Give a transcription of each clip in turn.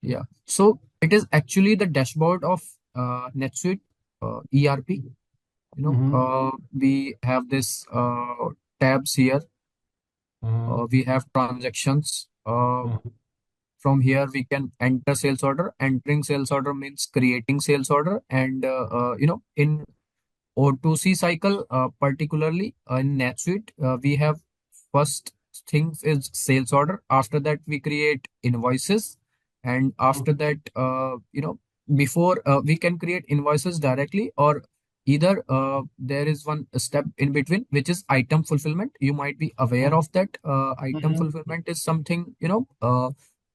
Yeah. So it is actually the dashboard of NetSuite ERP. Mm-hmm. We have this tabs here. Mm-hmm. We have transactions. From here, we can enter sales order. Entering sales order means creating sales order, and in O2C cycle, particularly in NetSuite, we have first thing is sales order. After that, we create invoices, and after Mm-hmm. that, before we can create invoices directly, or either there is one step in between, which is item fulfillment. You might be aware of that. Item Mm-hmm. fulfillment is something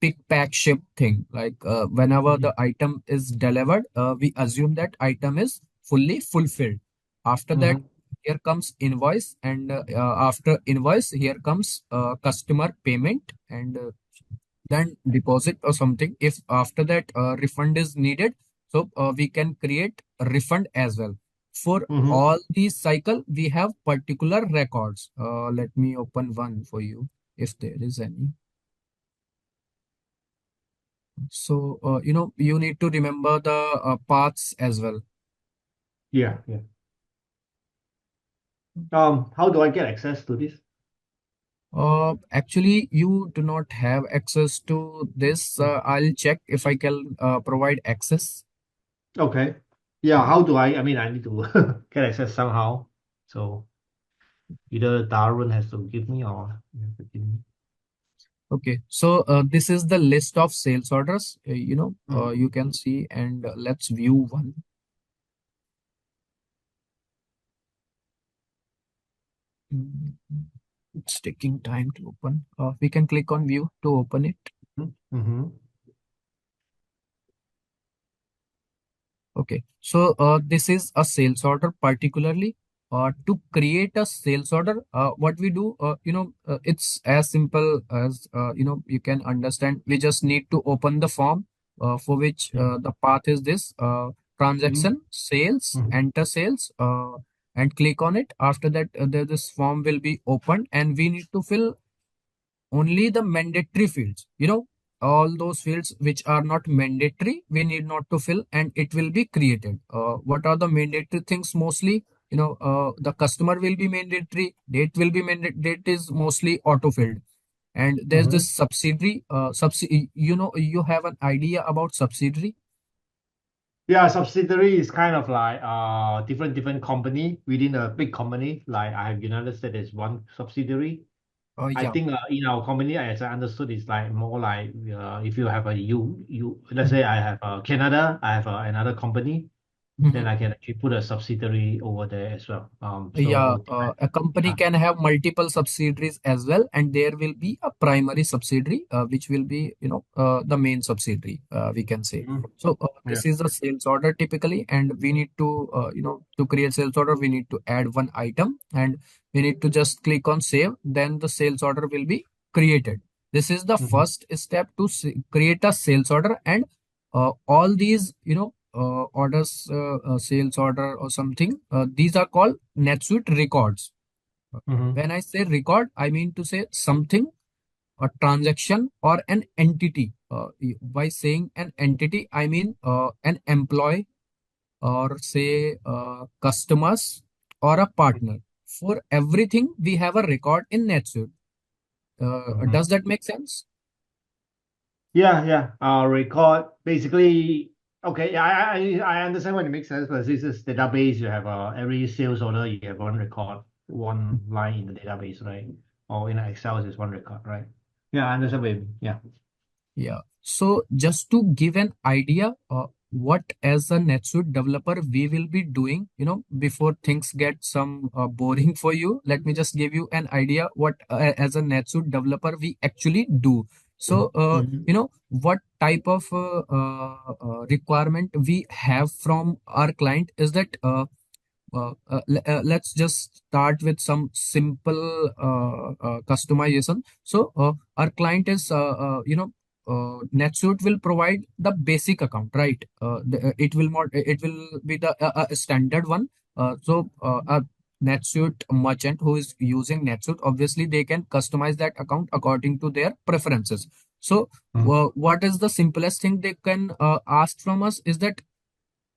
pick, pack, ship thing. Like whenever Mm-hmm. the item is delivered, we assume that item is fully fulfilled. After that, Mm-hmm. here comes invoice, and after invoice, here comes customer payment, and then deposit or something. If after that refund is needed, so we can create a refund as well. For Mm-hmm. all these cycle, we have particular records. Let me open one for you if there is any. So you need to remember the paths as well. Yeah, yeah. How do I get access to this? Actually, you do not have access to this. I'll check if I can provide access. Okay. Yeah, Yeah. how do I mean, I need to get access somehow. So either Darwin has to give me or you have to give me. Okay. So this is the list of sales orders. You Mm-hmm. can see, and let's view one. Mm, It's taking time to open. We can click on view to open it. Mm-hmm. Okay, so this is a sales order, particularly to create a sales order. What we do, it's as simple as you can understand. We just need to open the form for which the path is this Mm-hmm. transaction, sales, Mm-hmm. enter sales, and click on it. After that, this form will be opened, and we need to fill only the mandatory fields. All those fields which are not mandatory, we need not to fill, and it will be created. What are the mandatory things? Mostly, the customer will be mandatory, date will be mandatory, date is mostly auto filled. And there's Mm-hmm. this subsidiary, you have an idea about subsidiary. Yeah, subsidiary is kind of like different company within a big company. Like I have United States as one subsidiary. I Yeah. think in our company, as I understood, it's like more like if you have a let's say I have Canada, I have another company, then Mhm. I can actually put a subsidiary over there as well. Yeah, So a company yeah. can have multiple subsidiaries as well, and there will be a primary subsidiary, which will be, the main subsidiary, we can say. Mhm. So Yeah. this is a sales order typically, and we need to, to create sales order, we need to add one item, and we need to just click on save. Then the sales order will be created. This is the Mhm. first step to create a sales order, and all these, orders, sales order or something. These are called NetSuite records. Mhm. When I say record, I mean to say something, a transaction or an entity. By saying an entity, I mean an employee, or say customers, or a partner. For everything, we have a record in NetSuite. Mhm. Does that make sense? Yeah, yeah. Record basically. Okay, yeah, I understand when it makes sense, but this is database. You have every sales order, you have one record, one line in the database, right? Or in Excel is one record, right? Yeah, I understand what you mean. Yeah. Yeah. So just to give an idea, what as a NetSuite developer we will be doing, before things get some boring for you, let me just give you an idea what as a NetSuite developer we actually do. So, Mhm. what type of requirement we have from our client is that let's just start with some simple customization. So our client is NetSuite will provide the basic account, right? It will be the standard one. A NetSuite merchant who is using NetSuite, obviously they can customize that account according to their preferences. So Mhm. what is the simplest thing they can ask from us is that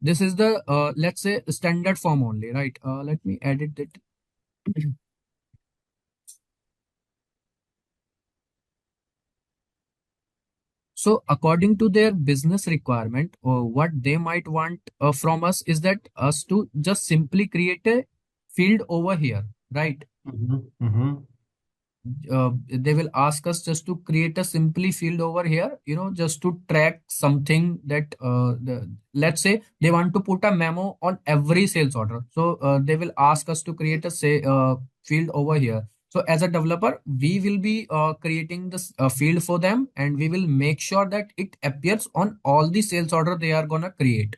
this is the let's say standard form only, right? Let me edit it. So according to their business requirement, or what they might want from us is that us to just simply create a field over here, right? Mhm. Mhm. They will ask us just to create a simply field over here, just to track something that let's say they want to put a memo on every sales order. So they will ask us to create a say field over here. So as a developer, we will be creating this field for them, and we will make sure that it appears on all the sales order they are gonna create,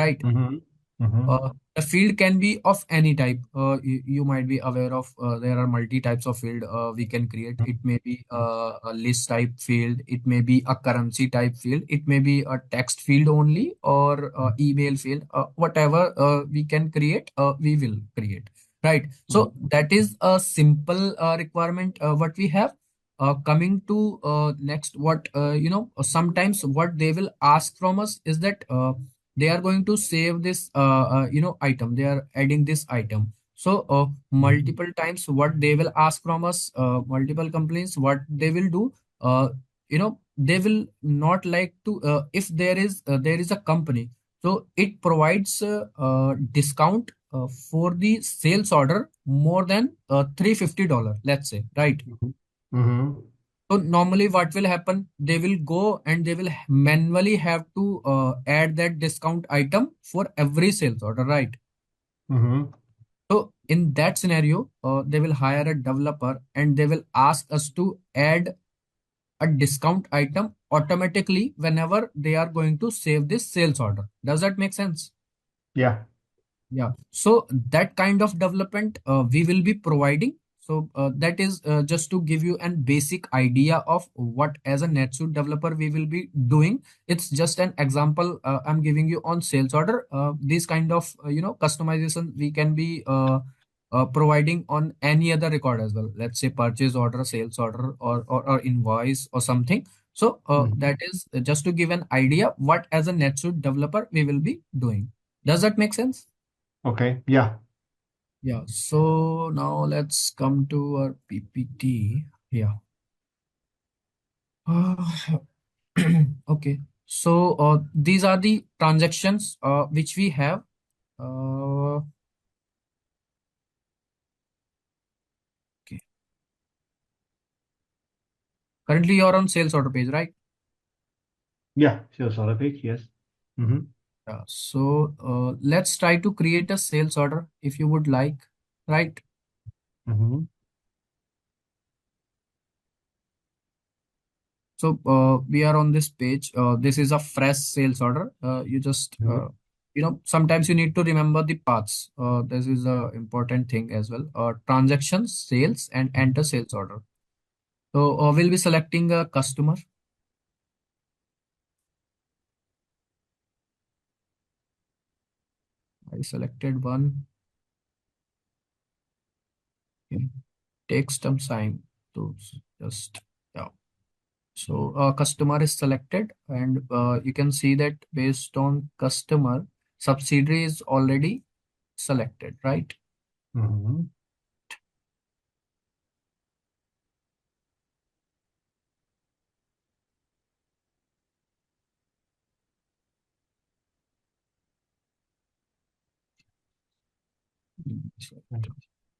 right? Mhm. Mhm. The field can be of any type. You might be aware of there are multi types of field we can create. It may be a list type field. It may be a currency type field. It may be a text field only or email field. Whatever we can create, we will create. Right. So Mhm. that is a simple requirement what we have. Coming to next, what sometimes what they will ask from us is that they are going to save this item, they are adding this item. So Mhm. multiple times what they will ask from us, multiple complaints, what they will do, they will not like to if there is a company, so it provides discount for the sales order more than $350, let's say, right? Mhm. Mhm. So normally what will happen? They will go and they will manually have to add that discount item for every sales order, right? Mhm. So in that scenario, they will hire a developer and they will ask us to add a discount item automatically whenever they are going to save this sales order. Does that make sense? Yeah. Yeah. So that kind of development we will be providing. So that is just to give you an basic idea of what as a NetSuite developer we will be doing. It's just an example I'm giving you on sales order. This kind of customization we can be providing on any other record as well. Let's say purchase order, sales order, or invoice or something. So Mhm. that is just to give an idea what as a NetSuite developer we will be doing. Does that make sense? Okay. Yeah. Yeah, so now let's come to our PPT. Yeah. Uh, okay. So these are the transactions which we have. Uh, okay. Currently, you're on sales order page, right? Yeah. Sales order page. Yes. Mhm. Yeah. So let's try to create a sales order if you would like, right? Mhm. So we are on this page. This is a fresh sales order. You just Mhm. sometimes you need to remember the paths. This is a important thing as well. Transactions, sales, and enter sales order. So we'll be selecting a customer. I selected one. Okay. Takes some time to just yeah. So customer is selected, and you can see that based on customer, subsidiary is already selected, right? Mhm.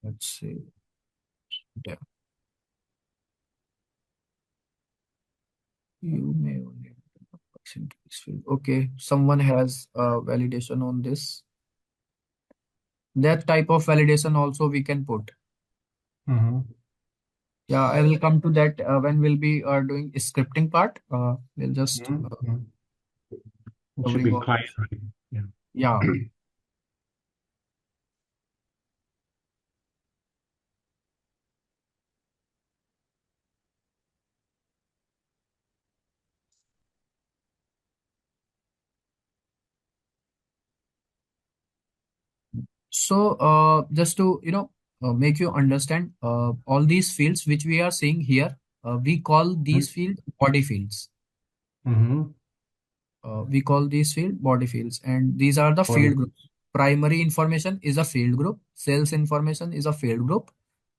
Let's see. Yeah. You may only percentage field. Okay, someone has validation on this. That type of validation also we can put. Mhm. Yeah, I will come to that when we'll be doing scripting part. We'll just Mhm. Mhm. It should covering be all client those. ready. Yeah. Yeah. So just to make you understand all these fields which we are seeing here. we call these field body fields. Mm-hmm. We call these field body fields, and these are the Body. field groups. Primary information is a field group. Sales information is a field group.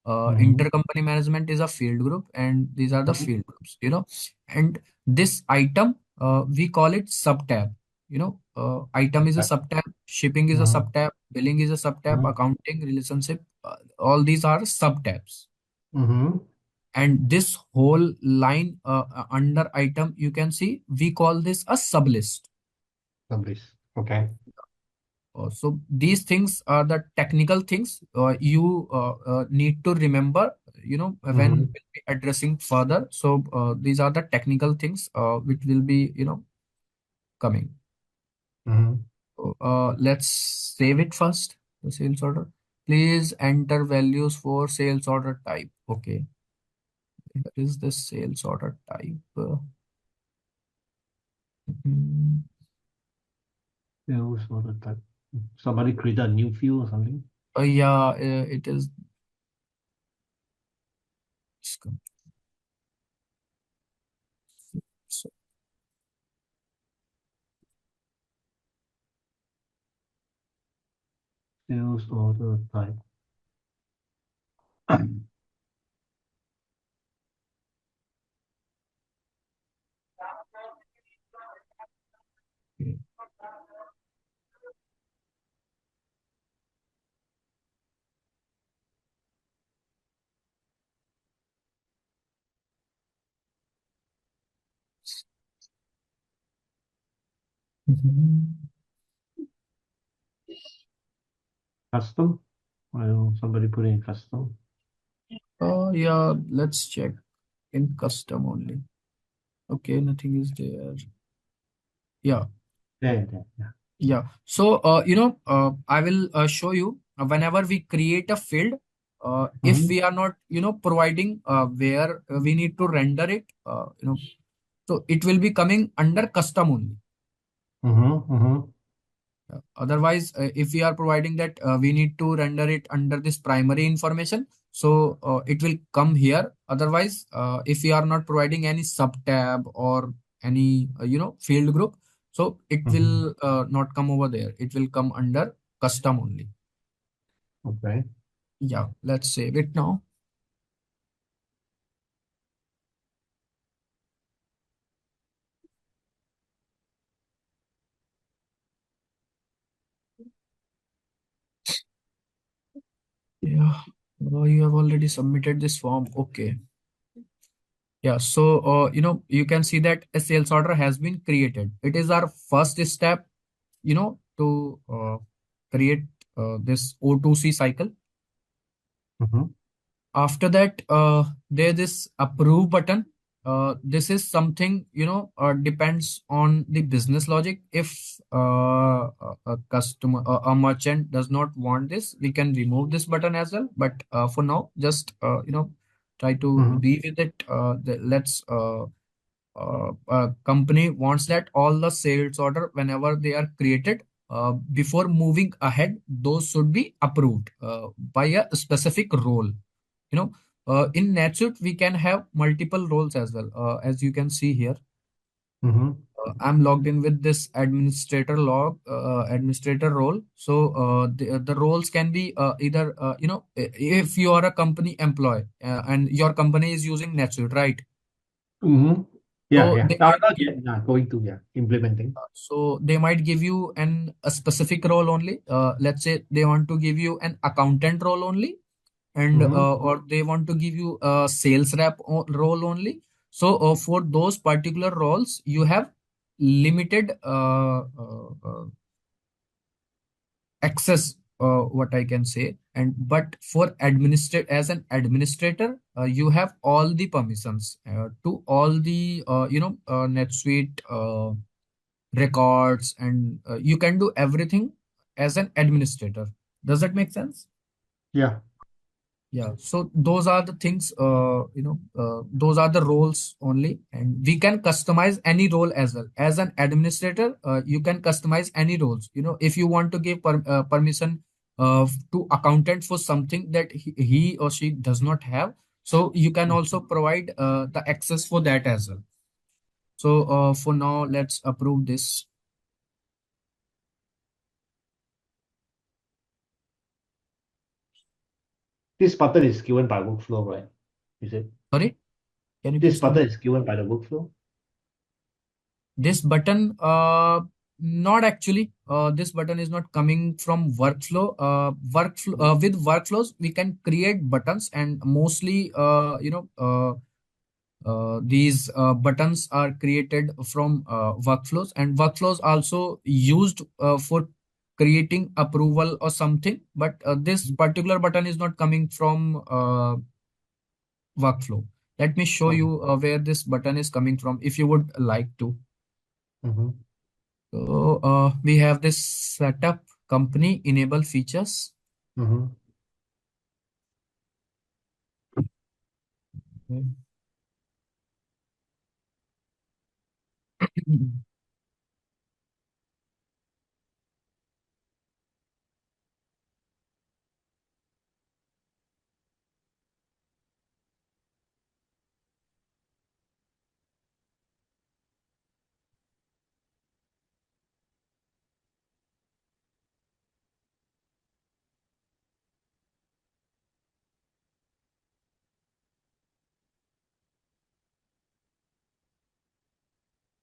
Mm-hmm. Intercompany management is a field group, and these are the Mm-hmm. field groups. And this item, we call it subtab. Item is a subtab, shipping is a Mm-hmm. subtab, billing is a subtab, accounting, relationship, all these are subtabs. Mm-hmm. And this whole line under item, you can see we call this a sublist. Publish. Okay. So these things are the technical things you need to remember, when Mm-hmm. we'll be addressing further. So these are the technical things which will be, coming. Mm-hmm. So, let's save it first, the sales order. Please enter values for sales order type. Okay, here is the sales order type. Mm, Sales order type. Somebody created a new field or something. yeah, it is. So, Sales order type. okay. Mhm. Custom. Well, somebody put in custom. Yeah, let's check in custom only. Okay, nothing is there. Yeah, There, there. Yeah. yeah. So, I will show you whenever we create a field, if Mm-hmm. we are not, providing where we need to render it, so it will be coming under custom only. Mm-hmm. Mm-hmm. Otherwise, if we are providing that we need to render it under this primary information, so it will come here. Otherwise, if we are not providing any sub tab or any field group, so it Mm-hmm. will not come over there. It will come under custom only. Okay. Yeah, let's save it now. Yeah, you have already submitted this form. Okay. Yeah, so you can see that a sales order has been created. It is our first step, to create this O2C cycle. Mm-hmm. After that, there's this approve button. This is something, depends on the business logic. If a customer, a merchant does not want this, we can remove this button as well. But for now, just, try to Mm-hmm. be with it. Let's company wants that all the sales order whenever they are created, before moving ahead, those should be approved by a specific role. In NetSuite we can have multiple roles as well, as you can see here. Mm-hmm. I'm logged in with this administrator role. So the roles can be either, if you are a company employee, and your company is using NetSuite, right? Mm-hmm. Yeah, So yeah. they might Not give yet. Yeah, going to, yeah. Implementing. you an a specific role only. Let's say they want to give you an accountant role only, and Mm-hmm. or they want to give you a sales rep role only. So for those particular roles, you have limited access, what I can say. And but for administrate as an administrator, you have all the permissions to all the NetSuite records, and you can do everything as an administrator. Does that make sense? Yeah. Yeah, so those are the things, those are the roles only, and we can customize any role as well. As an administrator, you can customize any roles. If you want to give permission to accountant for something that he or she does not have, So you can Mm. also provide the access for that as well. So for now, let's approve this. This button is given by workflow, right? Is it? Sorry, can you This please come? button is given by the workflow. This button, not actually. This button is not coming from workflow. With workflows, we can create buttons, and mostly, these buttons are created from workflows, and workflows also used for creating approval or something. But this particular button is not coming from workflow. Let me show Mm-hmm. you where this button is coming from, if you would like to. Mm-hmm. So we have this setup company enable features. Mm-hmm.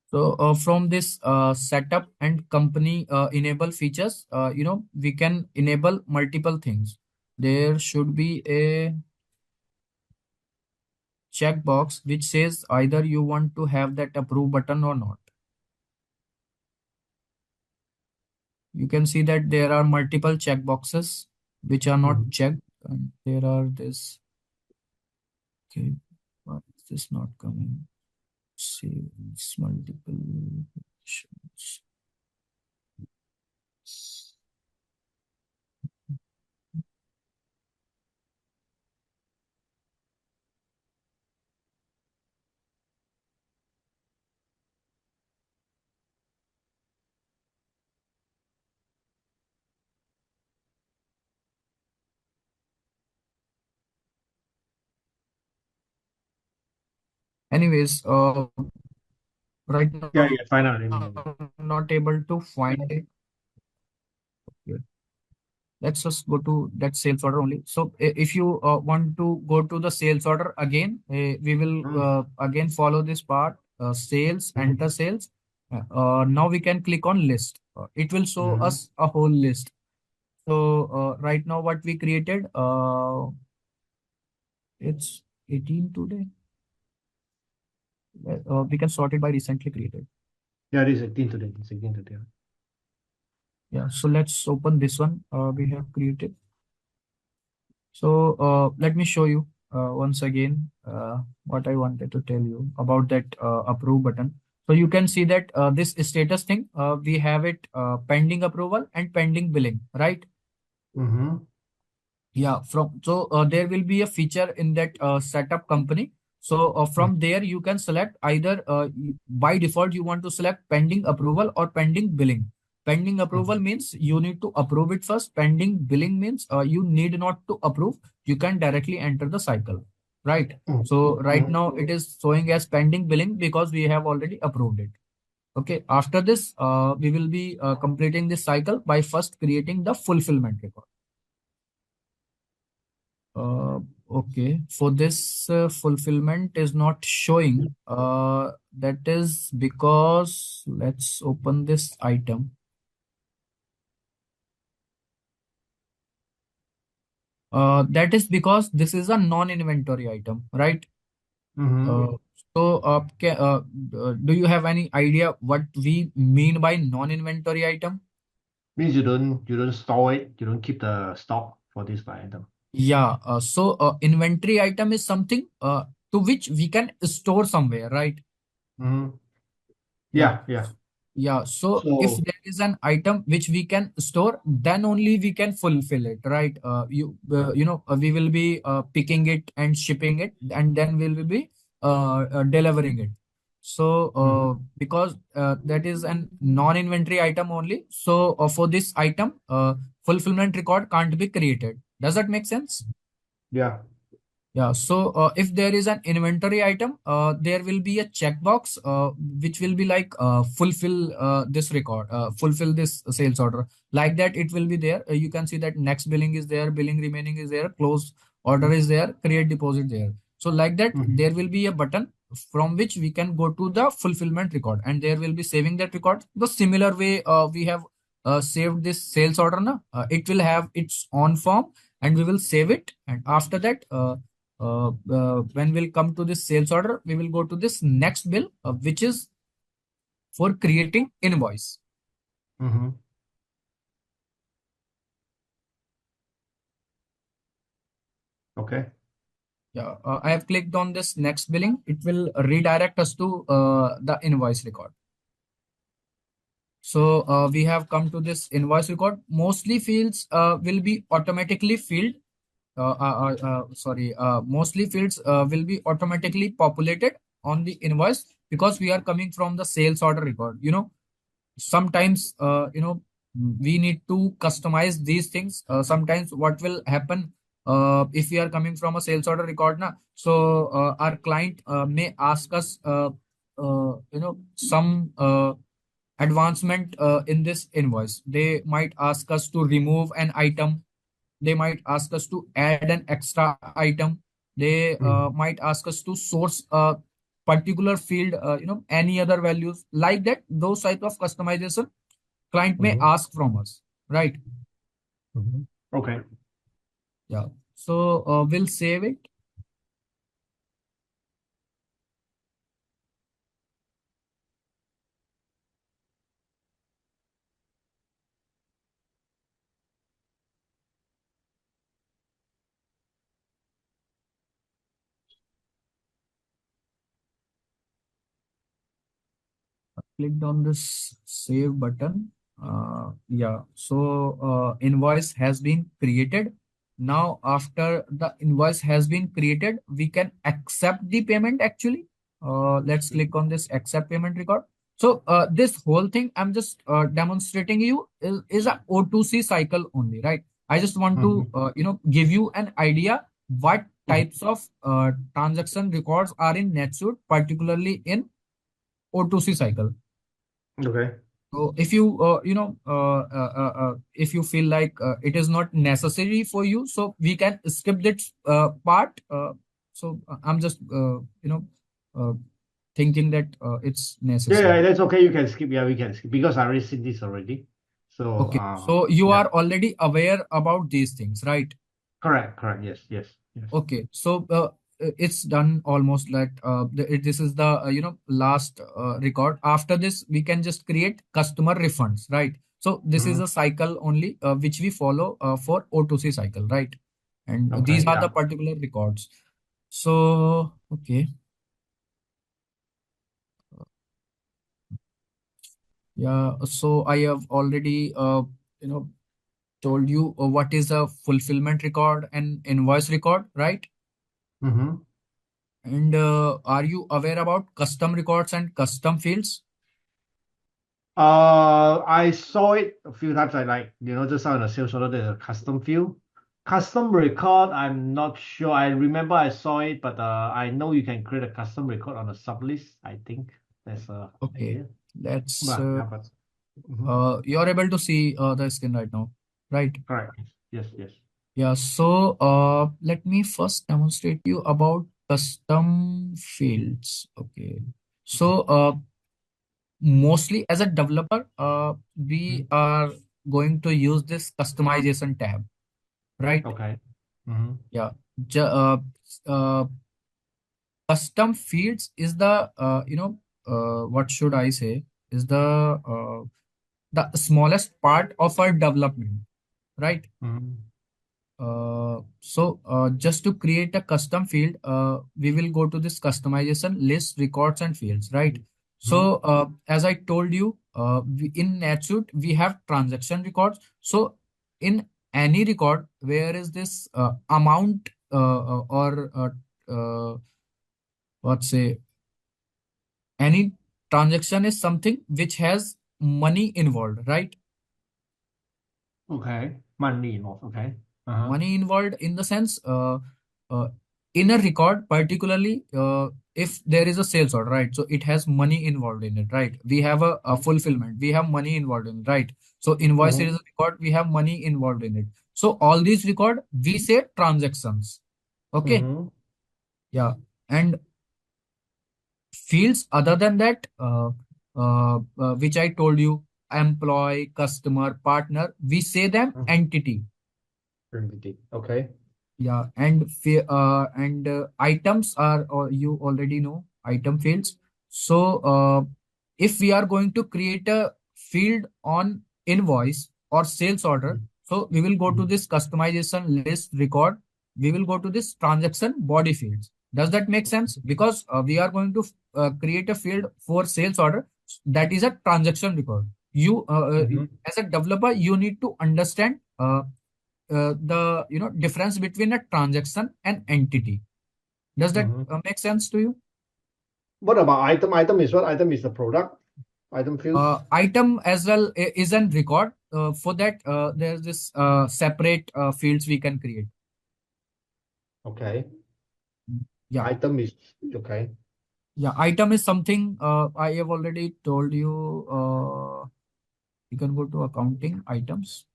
So from this setup and company enable features, we can enable multiple things. There should be a checkbox which says either you want to have that approve button or not. You can see that there are multiple checkboxes which are not Mm-hmm. checked, and there are this. Okay, why is this not coming? Sales multiple options. Anyways, right Yeah, now yeah. Find out. Let me know. I'm not able to find it. Okay, let's just go to that sales order only. So if you want to go to the sales order again, we will Mm-hmm. again follow this part, sales, enter sales. Now we can click on list. It will show Mm-hmm. us a whole list. So right now what we created, it's 18 today. We can sort it by recently created. Yeah, it is 18 today. It's 18 today. Yeah, so let's open this one we have created. So let me show you once again what I wanted to tell you about that approve button. So you can see that this status thing, we have it pending approval and pending billing, right? Mm-hmm. Yeah, from so there will be a feature in that setup company. So from there you can select either by default you want to select pending approval or pending billing. Pending approval Mm-hmm. means you need to approve it first. Pending billing means you need not to approve. You can directly enter the cycle, right? So right Mm-hmm. now it is showing as pending billing because we have already approved it. Okay. After this, we will be completing this cycle by first creating the fulfillment record. Uh, okay, for this fulfillment is not showing. That is because let's open this item. That is because this is a non-inventory item, right? Mm-hmm. Uh, do you have any idea what we mean by non-inventory item? Means you don't store it. You don't keep the stock for this item. Yeah. Inventory item is something to which we can store somewhere, right? Mm-hmm. Yeah. Yeah, yeah. Yeah, so if So, there is an item which we can store, then only we can fulfill it, right? We will be picking it and shipping it, and then we will be delivering it. So, mm-hmm. because that is an non-inventory item only, so for this item, fulfillment record can't be created. Does that make sense? Yeah. Yeah, so if there is an inventory item, there will be a checkbox which will be like fulfill this record, fulfill this sales order. Like that, it will be there. You can see that next billing is there, billing remaining is there, close order is there, create deposit there. So like that, Mm-hmm. there will be a button from which we can go to the fulfillment record, and there will be saving that record. The similar way we have saved this sales order, na, it will have its own form, and we will save it. And after that. When we'll come to this sales order, we will go to this next bill, which is for creating invoice. Mm-hmm. Okay. Yeah, I have clicked on this next billing. It will redirect us to the invoice record. So we have come to this invoice record. Mostly fields will be automatically filled. Mostly fields will be automatically populated on the invoice because we are coming from the sales order record. Sometimes we need to customize these things. Sometimes what will happen if we are coming from a sales order record na, so our client may ask us some advancement in this invoice. They might ask us to remove an item, they might ask us to add an extra item, they Mm-hmm. might ask us to source a particular field, any other values like that. Those type of customization client may Mm-hmm. ask from us, right? Mm-hmm. Okay. Yeah, so we'll save it. Clicked on this save button. Yeah, so invoice has been created. Now, after the invoice has been created, we can accept the payment actually. Let's click on this accept payment record. So this whole thing I'm just demonstrating you is a O2C cycle only, right? I just want to Mm-hmm. give you an idea what Mm-hmm. types of transaction records are in NetSuite, particularly in O2C cycle. Okay. So if you if you feel like it is not necessary for you, so we can skip this part. I'm just uh, thinking that it's Yeah, yeah, necessary. that's okay. You can skip. Yeah, we can skip because I already seen this already. So, Okay, so you yeah, are already aware about these things, right? correct, correct. Yes, yes, yes. Okay, so it's done almost like this is the last record. After this, we can just create customer refunds, right? So this is Mm-hmm. a cycle only which we follow for O2C cycle, right? And these Okay, are the yeah. particular records. So okay, yeah. So I have already you know told you what is a fulfillment record and invoice record, right? Mm-hmm. And are you aware about custom records and custom fields? I saw it a few times. I like, just on the sales order, there's a custom field. Custom record, I'm not sure. I remember I saw it, but I know you can create a custom record on a sublist. I think that's a Okay, idea. let's But yeah, but mhm. you're able to see the skin right now, right? Correct. Yes, yes. Yeah, so let me first demonstrate you about custom fields. Okay, so mostly as a developer, we Mhm. are going to use this customization tab, right? Okay. Mm-hmm. Yeah, Ju- uh, uh, custom fields is the what should I say, is the smallest part of our development, right? Mm-hmm. Just to create a custom field, we will go to this customization list, records, and fields, right? Mm-hmm. So, as I told you, in NetSuite, we have transaction records. So, in any record, where is this amount or what say, any transaction is something which has money involved, right? Okay. Money involved. Okay. Uh-huh. Money involved in the sense uh, in a record, particularly if there is a sales order, right? So it has money involved in it, right? We have a fulfillment, we have money involved in it, right? So invoice is Mm-hmm. a record, we have money involved in it. So all these record, we say transactions. Okay. Mm-hmm. Yeah. And fields other than that, which I told you, employee, customer, partner, we say them entity. Okay. Yeah, and items are, or you already know item fields. So if we are going to create a field on invoice or sales order, so we will go to Mm-hmm. this customization list record. We will go to this transaction body fields. Does that make sense? Because we are going to create a field for sales order that is a transaction record. You Mm-hmm. as a developer, you need to understand the difference between a transaction and entity. Does that Mm-hmm. make sense to you? What about item? Item is what? Item is the product. Item fields. Item as well is an record. For that, there's this separate fields we can create. Okay. Yeah, Item is okay. yeah. Item is something I have already told you. You can go to accounting items.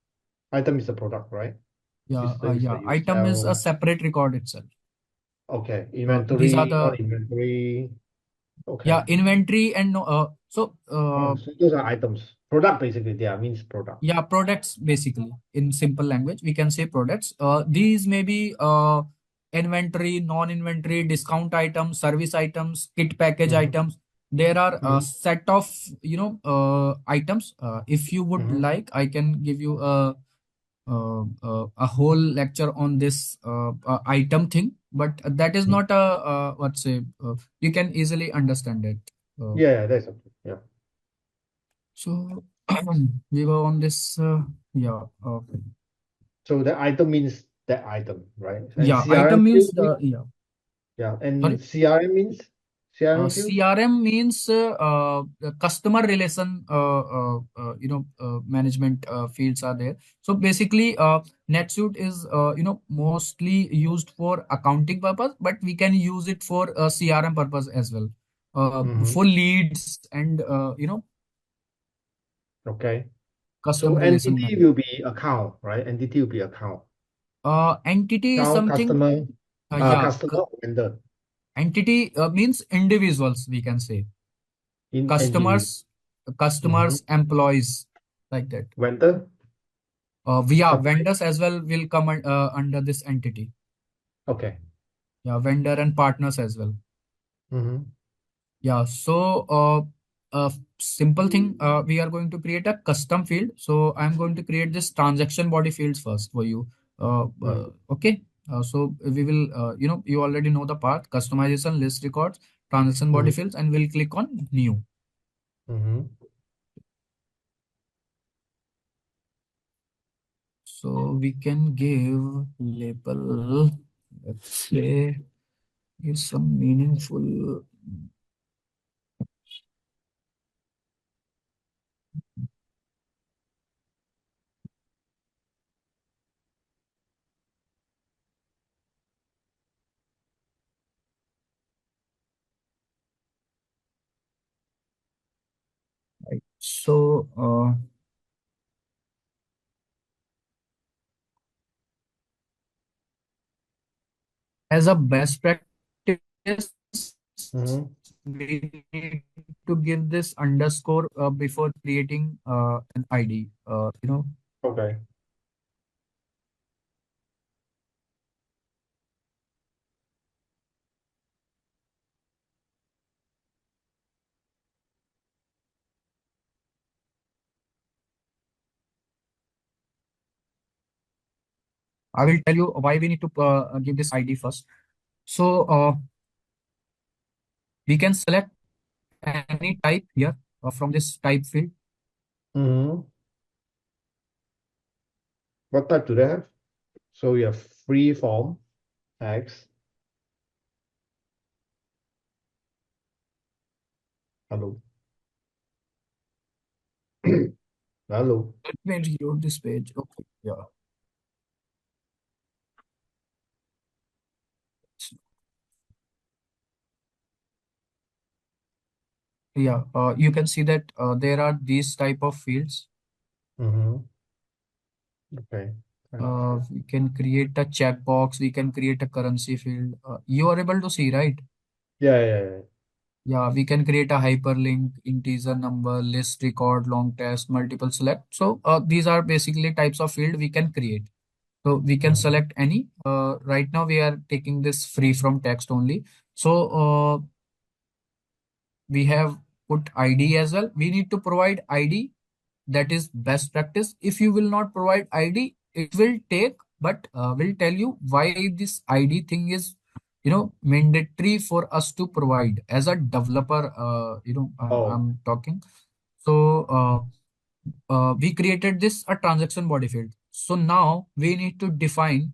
Item is the product, right? Yeah, These things yeah. that you Item is a sell. separate record itself. Okay. These are Inventory, the, not inventory. yeah, Okay. inventory and no. Oh, so those are items. Product basically, yeah, means product. Yeah, products basically. In simple language, we can say products. These may be inventory, non-inventory, discount items, service items, kit package Mm-hmm. items. There are a Mm-hmm. set of items. If you would Mm-hmm. like, I can give you a whole lecture on this item thing. But that is not a let's say you can easily understand it. Uh, Yeah, yeah, that's okay. Yeah. so we were on this. Yeah. So the item means that item, right? And Yeah, CRM item means field the, means yeah. yeah, and Sorry. CRM means CRM fields. CRM means the customer relation, management fields are there. So basically, NetSuite is, mostly used for accounting purpose, but we can use it for CRM purpose as well, Mm-hmm. for leads and, Okay. So customer relation entity management. will be account, right? Entity will be account. Entity is Account, something, customer, yeah, customer, vendor, entity means individuals, we can say. in engineer. Customers, Mm-hmm. employees, like that. Vendor, Yeah, supply. vendors as well will come under this entity. Okay. Yeah, vendor and partners as well. Mm-hmm. Yeah, so a simple thing, we are going to create a custom field. So I'm going to create this transaction body fields first for you. Okay. So we will, you already know the path: customization, list records, transaction body Mm-hmm. fields, and we'll click on new. Mm-hmm. So we can give label, let's say, give some meaningful. Right. So, as a best practice, Mm-hmm. we need to give this underscore before creating an ID. Okay. I will tell you why we need to give this ID first. So, we can select any type here from this type field. Mm-hmm. What type do they have? So we have free form, text. Hello. Hello. Let me reload this page. Okay. Yeah. Yeah, you can see that there are these type of fields. Mm-hmm. Okay. We can create a checkbox. We can create a currency field. You are able to see, right? Yeah, yeah, yeah. Yeah, we can create a hyperlink, integer number, list, record, long test, multiple select. So these are basically types of field we can create. So we can Mm-hmm. select any. Right now we are taking this free from text only. So we have put ID as well. We need to provide ID. That is best practice. If you will not provide ID, it will take, but will tell you why this ID thing is, mandatory for us to provide as a developer. Oh. I'm talking. So we created this a transaction body field. So now we need to define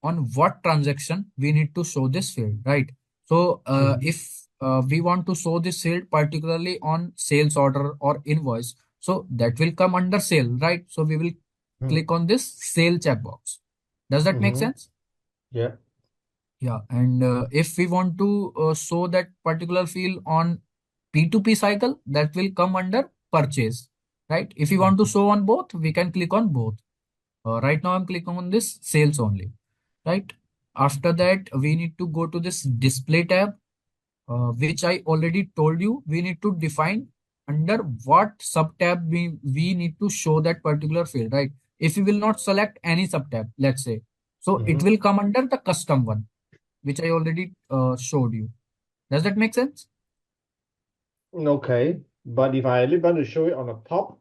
on what transaction we need to show this field, right? So Mm-hmm. if we want to show this field particularly on sales order or invoice, so that will come under sale, right? So we will click on this sale checkbox. Does that make Mm-hmm. sense? Yeah. Yeah, and if we want to show that particular field on P2P cycle, that will come under purchase, right? If you want to Mm-hmm. show on both, we can click on both. Right now I'm clicking on this sales only, right? After that, we need to go to this display tab, which I already told you. We need to define under what sub tab we need to show that particular field, right? If we will not select any sub tab, let's say, so it Mm-hmm. will come under the custom one, which I already showed you. Does that make sense? Okay. But if I really want to show it on the top,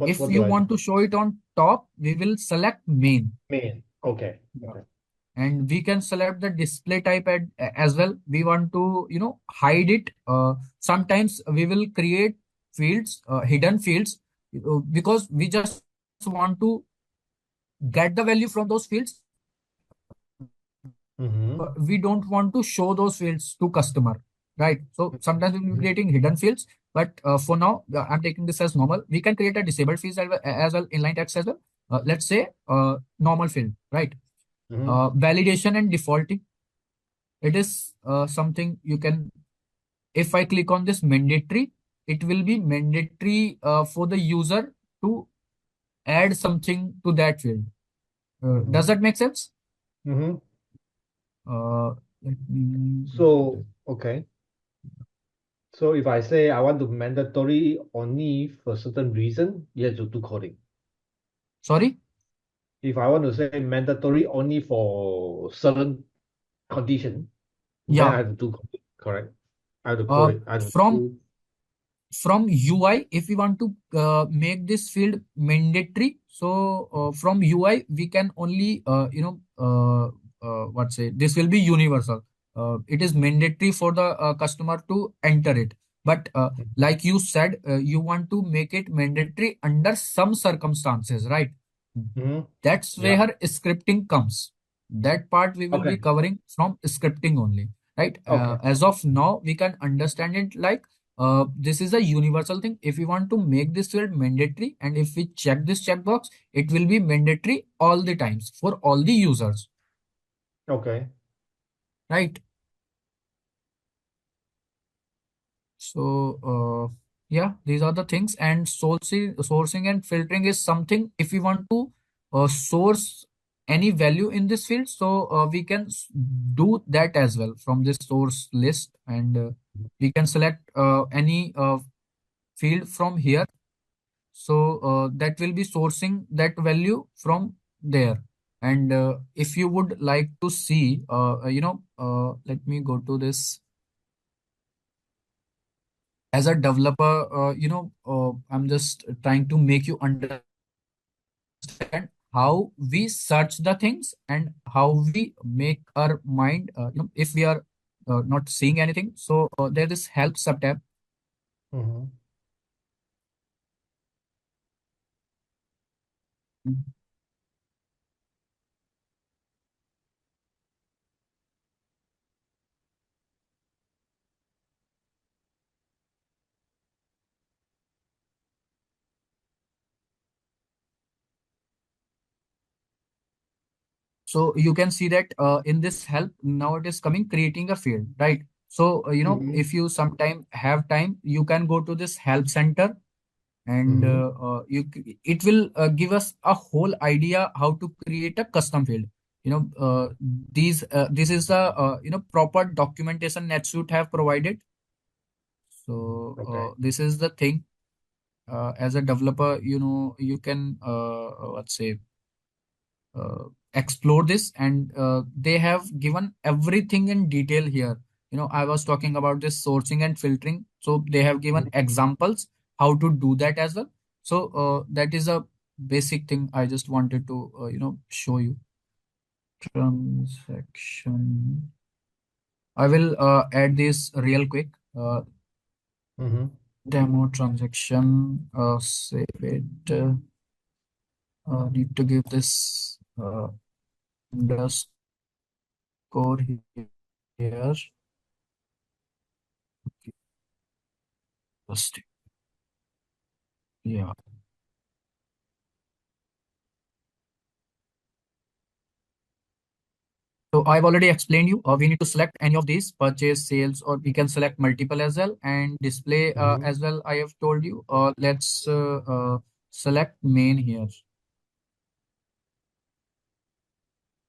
If what you do I do? want to show it on top, we will select main. Main. Okay. Yeah. Okay. And we can select the display type as well. We want to hide it. Sometimes we will create fields, hidden fields, because we just want to get the value from those fields, but we don't Mm-hmm. want to show those fields to customer, right? So sometimes we will be creating hidden fields, but for now I'm taking this as normal. We can create a disabled fields as well, inline text as well. Let's say normal field, right? Mm-hmm. Validation and defaulting, it is something you can. If I click on this mandatory, it will be mandatory for the user to add something to that field. Does Mm-hmm. that make sense? Mm-hmm. Let me go to So, this. okay. So if I say I want to mandatory only for certain reason, you have to do coding. Sorry. If I want to say mandatory only for certain condition, then I Yeah. have to do coding, correct? I have to code uh, it. I have to from do. from UI, if we want to make this field mandatory, so from UI we can only what say, this will be universal. It is mandatory for the customer to enter it. But like you said, you want to make it mandatory under some circumstances, right? Mm-hmm. That's Yeah. where scripting comes. That part we will be Okay. covering from scripting only, right? Okay. As of now, we can understand it like this is a universal thing. If we want to make this field mandatory, and if we check this checkbox, it will be mandatory all the times for all the users, Okay. right? So, yeah, these are the things. And sourcing and filtering is something. If we want to source any value in this field, so we can do that as well from this source list, and we can select any field from here. So that will be sourcing that value from there. And if you would like to see, let me go to this. As a developer, I'm just trying to make you understand how we search the things and how we make our mind, if we are not seeing anything. So there is help subtab. Mm-hmm. So you can see that in this help, now it is coming creating a field, right? So, Mm-hmm. if you sometime have time, you can go to this help center, and Mm-hmm. it will give us a whole idea how to create a custom field. This is the proper documentation NetSuite have provided. So Okay. this is the thing. As a developer, you can let's say explore this, and they have given everything in detail here. I was talking about this sourcing and filtering, so they have given examples how to do that as well. So that is a basic thing I just wanted to show you. Transaction, I will add this real quick. Mm-hmm. Demo transaction, save it. Need to give this underscore here. Just, yeah. So I've already explained you. We need to select any of these: purchase, sales, or we can select multiple as well, and display Mm-hmm. as well. I have told you. Let's select main here.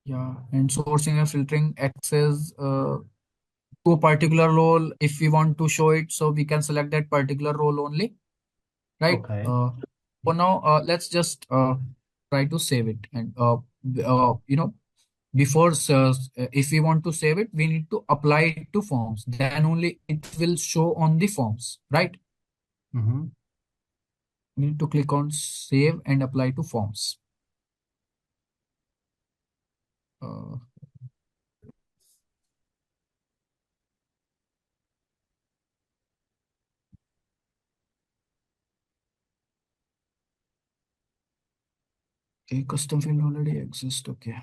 Yeah, and sourcing and filtering access to a particular role. If we want to show it, so we can select that particular role only, right? Okay. For now, let's just try to save it, and before if we want to save it, we need to apply it to forms, then only it will show on the forms, right? Mm-hmm. We need to click on save and apply to forms. uh, okay, custom field already exists. Okay.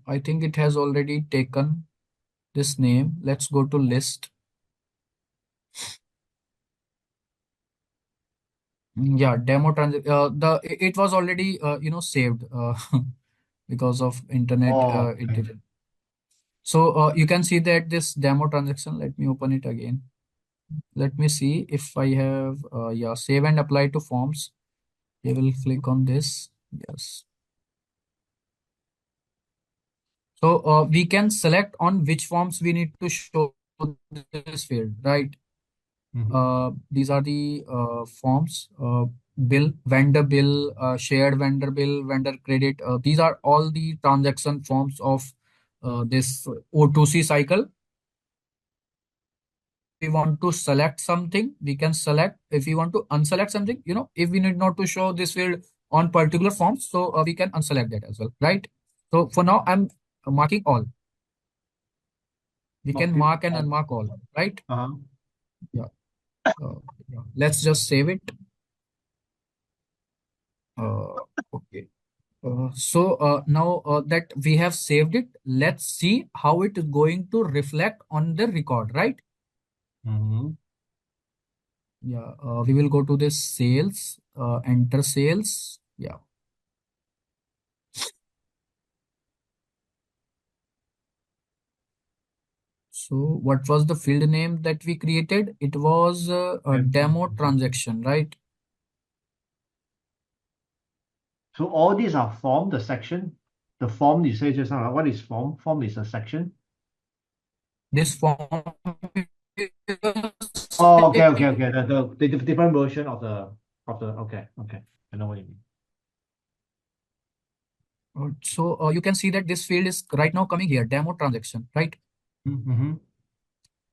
I think it has already taken this name. Let's go to list. Yeah, demo it was already saved because of internet. Oh, It okay. didn't. So you can see that this demo transaction. Let me open it again. Let me see if I have, yeah, save and apply to forms. I will click on this. Yes. So we can select on which forms we need to show this field, right? Mm-hmm. These are the forms: bill, vendor bill, shared vendor bill, vendor credit. These are all the transaction forms of this O2C cycle. We want to select something, we can select. If we want to unselect something, if we need not to show this field on particular forms, so we can unselect that as well, right? So for now, I'm marking all. We can Okay. mark and unmark all, right? Uh-huh. Yeah. uh, yeah. Let's just save it. Okay. So now that we have saved it, let's see how it is going to reflect on the record, right? Mm-hmm. Yeah, we will go to this sales, enter sales. Yeah. So what was the field name that we created? It was a demo transaction, right? So all these are form, the section. The form you say just now, right? What is form? Form is a section. This form Oh, okay, okay, okay. The different version of the okay, okay. I know what you mean. so you can see that this field is right now coming here, demo transaction, right? Mm-hmm.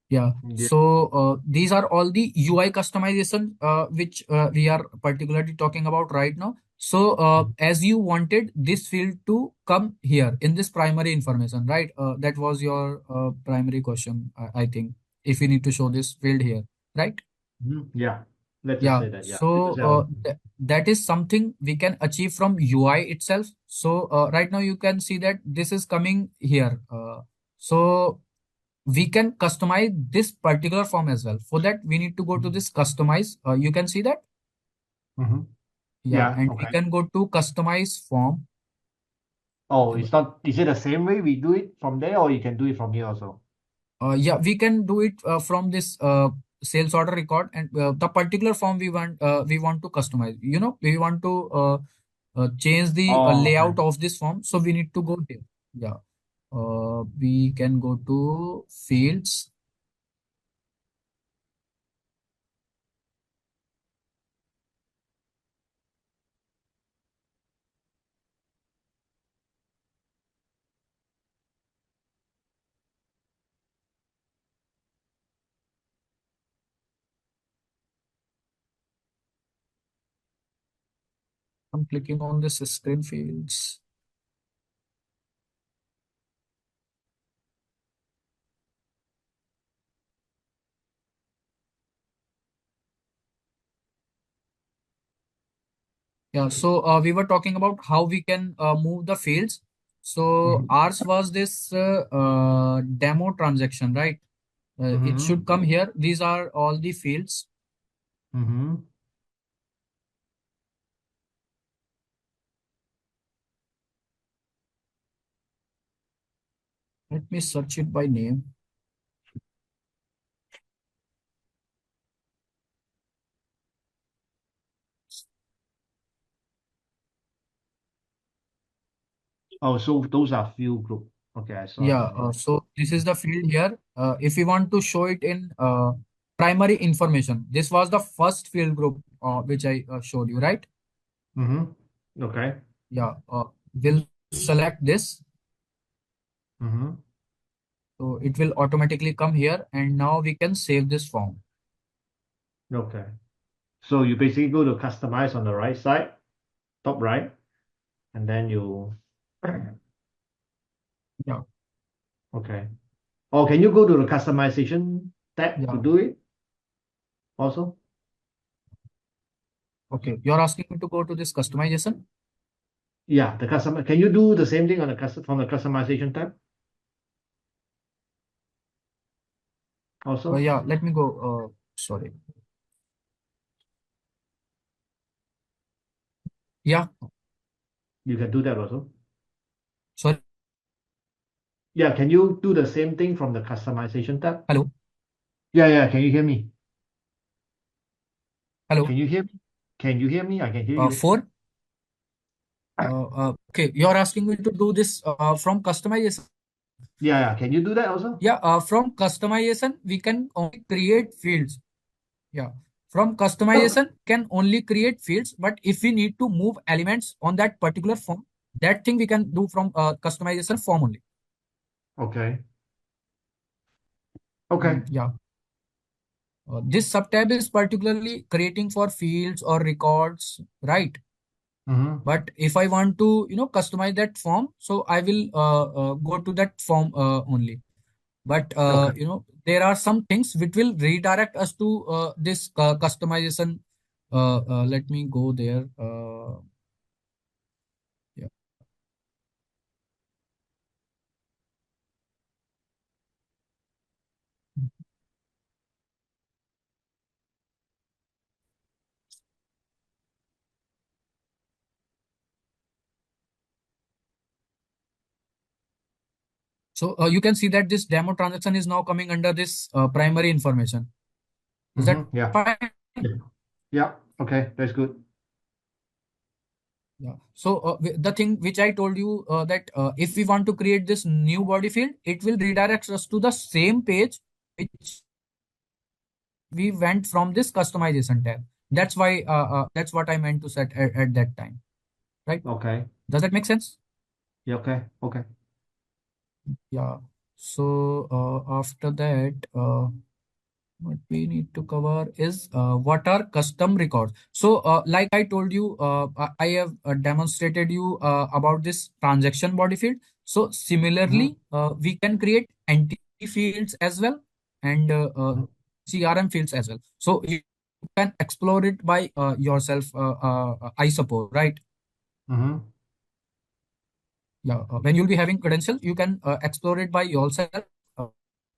Yeah. Yeah. So these are all the UI customization which we are particularly talking about right now. So as you wanted this field to come here in this primary information, right? That was your primary question, I think. If you need to show this field here, right? Mhm. Yeah. Let's just Yeah. say that. Yeah. Let's just So say, that is something we can achieve from UI itself. So right now you can see that this is coming here. So we can customize this particular form as well. For that, we need to go to this customize. You can see that. mm-hmm. Yeah, Yeah. and we Okay. can go to customize form. Oh, it's not, is it the same way we do it from there, or you can do it from here also? Yeah, we can do it from this sales order record, and the particular form we want to customize. You know, we want to change the Oh, okay. layout of this form, so we need to go here. Yeah, we can go to fields. I'm clicking on this screen fields. Yeah, so we were talking about how we can move the fields. So Mm-hmm. ours was this demo transaction, right? It Mm-hmm. should come here. These are all the fields. Mm-hmm. Let me search it by name. Oh, so those are field group. Okay, I saw Yeah, them here. so this is the field here. If we want to show it in primary information, this was the first field group which I showed you, right? Mm-hmm. Okay. Yeah, we'll select this. Mm-hmm. So it will automatically come here, and now we can save this form. Okay. So you basically go to customize on the right side, top right, and then you, Yeah, okay. Or can you go to the customization tab to yeah. do it also? Okay, you're asking me to go to this customization? Yeah, the customer. Can you do the same thing on the custom from the customization tab also? Yeah, let me go. Sorry. Yeah, You can do that also. sorry. Yeah, can you do the same thing from the customization tab? Hello, Yeah, yeah. Can you hear me? hello. Can you hear me? Can you hear me? I can hear you. Four. Okay, you're asking me to do this from customization. Yeah, yeah. Can you do that also? Yeah, from customization, we can only create fields. Yeah, from customization can only create fields, but if we need to move elements on that particular form, that thing we can do from customization form only. Okay. Okay. Yeah, this subtab is particularly creating for fields or records, right? Mm-hmm. But if I want to, customize that form, so I will go to that form only. But Okay. there are some things which will redirect us to this customization. Let me go there. Yeah. So you can see that this demo transaction is now coming under this primary information. Is that Mm-hmm. Yeah. fine? Yeah. Yeah. Okay. That's good. Yeah. So the thing which I told you that if we want to create this new body field, it will redirect us to the same page which we went from this customization tab. That's why that's what I meant to set at that time, right? Okay. Does that make sense? Yeah. Okay. Okay. Yeah. So after that, what we need to cover is what are custom records. So like I told you, I have demonstrated you about this transaction body field. So similarly Mm-hmm. we can create entity fields as well, and crm fields as well. So you can explore it by yourself, I suppose, right? Mm-hmm. Yeah, when you'll be having credentials, you can explore it by yourself. uh,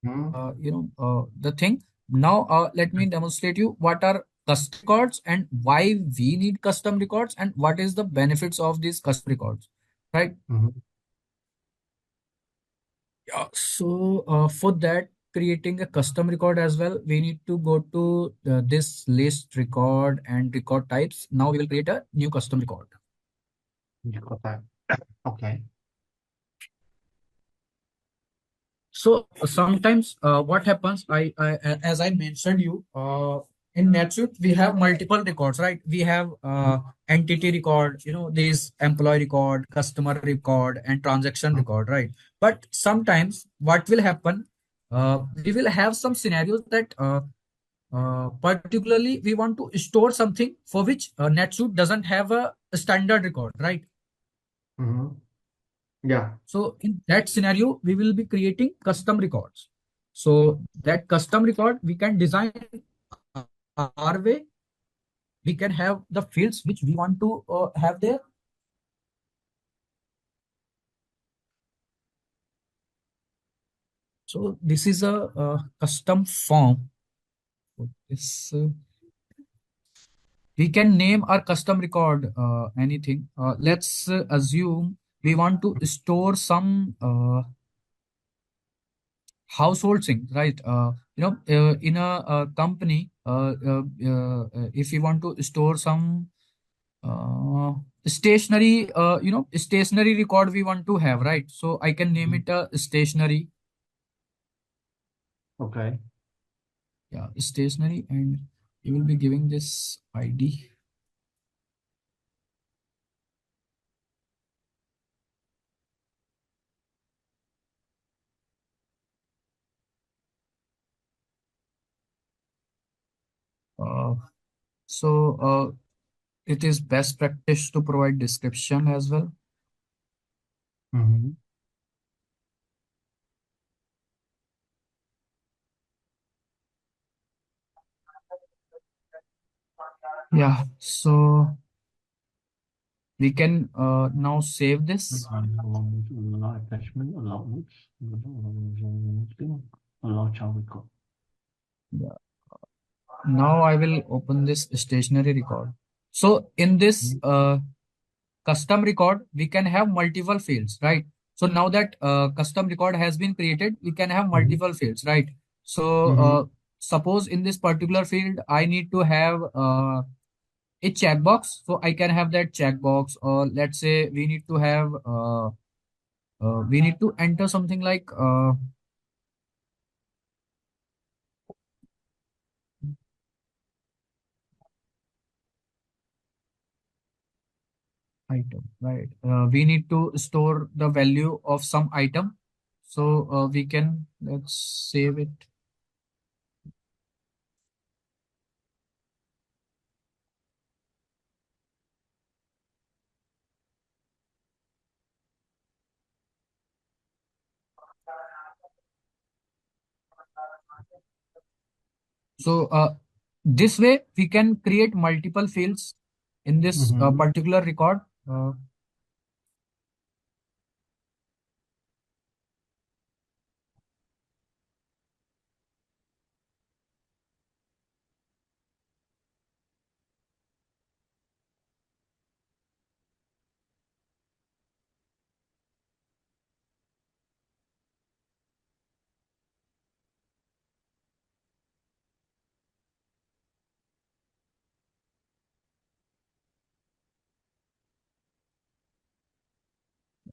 Mm-hmm. the thing. Now, let me demonstrate you what are custom records and why we need custom records and what is the benefits of these custom records, right? Mm-hmm. Yeah. So for that, creating a custom record as well, we need to go to this list record and record types. Now we will create a new custom record. You got that. Okay. So sometimes what happens, as I mentioned you, in NetSuite we have multiple records, right? We have entity record, these employee record, customer record, and transaction Mhm. record, right? But sometimes what will happen, we will have some scenarios that particularly we want to store something for which NetSuite doesn't have a standard record, right? Mhm. Yeah. So in that scenario, we will be creating custom records. So that custom record we can design our way. We can have the fields which we want to have there. So this is a custom form. So this we can name our custom record anything. Let's assume we want to store some household things, right? In a company, if you want to store some uh, stationary, stationary record we want to have, right? So I can name Mhm. it a stationary. Okay. Yeah, stationary, and you will be giving this ID. uh, so it is best practice to provide description as well. Mhm. Yeah, so we can now save this. Allow attachment, allow notes, allow child record. Yeah. Now I will open this stationary record. So in this Mhm. custom record, we can have multiple fields, right? So now that custom record has been created, we can have Mhm. multiple fields, right? So Mhm. suppose in this particular field, I need to have a checkbox. So I can have that checkbox, or let's say we need to enter something like item, right? We need to store the value of some item. So we can, let's save it. So this way we can create multiple fields in this Mhm. particular record. Uh,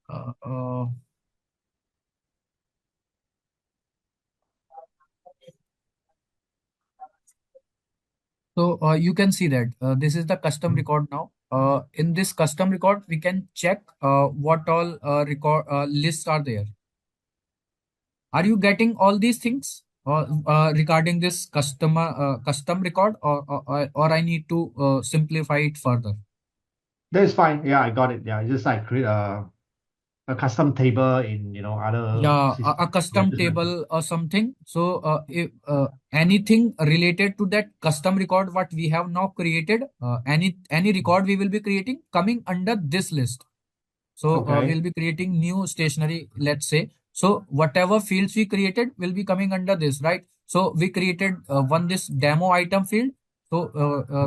uh, uh, so you can see that this is the custom Mhm. record now. In this custom record, we can check what all record lists are there. Are you getting all these things regarding this custom record, or I need to simplify it further? That's fine. Yeah, I got it. Yeah, it's just like create a custom table in other Yeah, a systems. Yeah, custom just like table or something. So if anything related to that custom record what we have now created, any record we will be creating coming under this list. So okay. we'll be creating new stationery, let's say. So whatever fields we created will be coming under this, right? So we created one this demo item field. So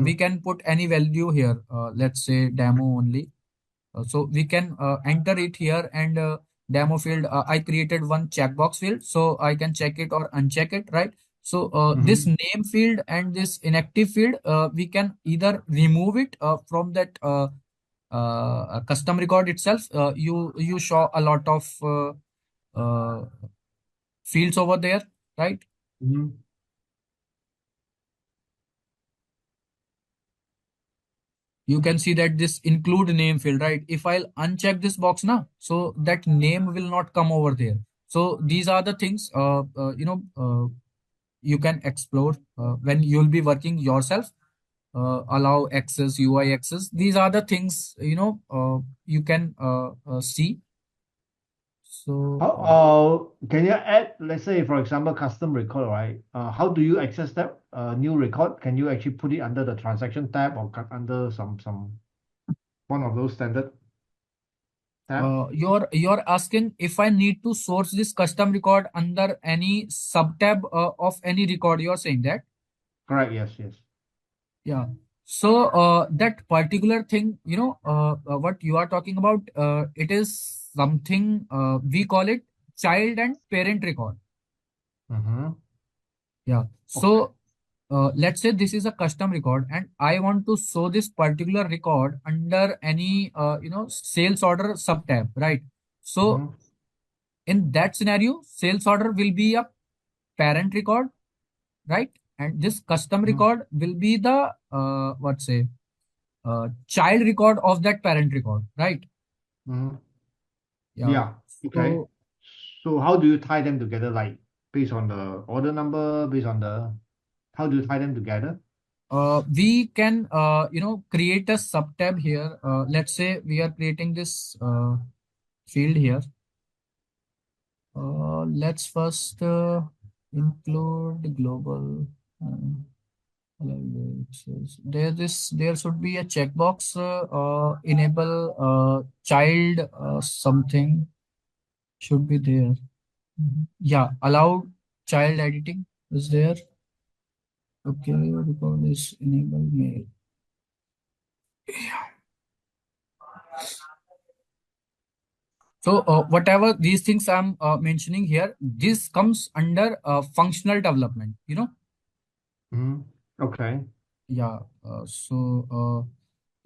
we Mhm. can put any value here. Let's say demo only. So we can enter it here, and demo field, I created one checkbox field so I can check it or uncheck it, right? So this Mm-hmm. name field and this inactive field, we can either remove it from that custom record itself. You show a lot of uh, fields over there, right? Mm-hmm. You can see that this include name field, right? If I'll uncheck this box now, so that name will not come over there. So these are the things you can explore when you'll be working yourself. Allow access, UI access. These are the things you can see. So Can you add, let's say, for example, custom record, right? How do you access that new record? Can you actually put it under the transaction tab or under some one of those standard tab? you're asking if I need to source this custom record under any sub tab of any record. You're saying that? Correct. Yes. Yes. Yeah. So that particular thing, what you are talking about, it is something we call it child and parent record. Mm-hmm. Yeah. Okay. So let's say this is a custom record, and I want to show this particular record under any sales order sub tab, right? So Mm-hmm. in that scenario, sales order will be a parent record, right? And this custom Mm-hmm. record will be the what say child record of that parent record, right? Mm-hmm. Yeah. Yeah. Okay. So So how do you tie them together? Like based on the order number, based on the how do you tie them together? we can create a sub tab here. Let's say we are creating this field here. Let's first include global. There should be a checkbox enable child something should be there. Yeah, allow child editing is there. Okay, record is enable mail. So whatever these things I'm mentioning here, this comes under functional development. Mm-hmm. Okay. Yeah.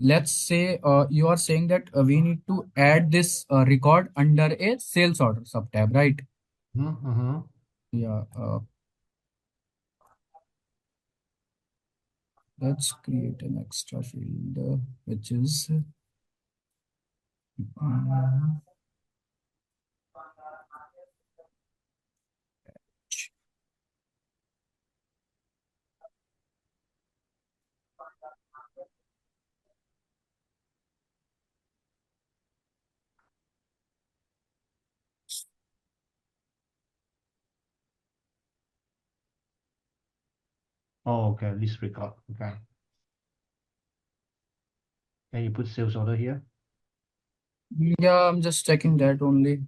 Let's say you are saying that we need to add this record under a sales order sub tab, right? Mm-hmm. Mm-hmm. Yeah. Let's create an extra field which is um, Oh, okay. List record. Okay. Then you put sales order here. yeah, I'm just checking that only.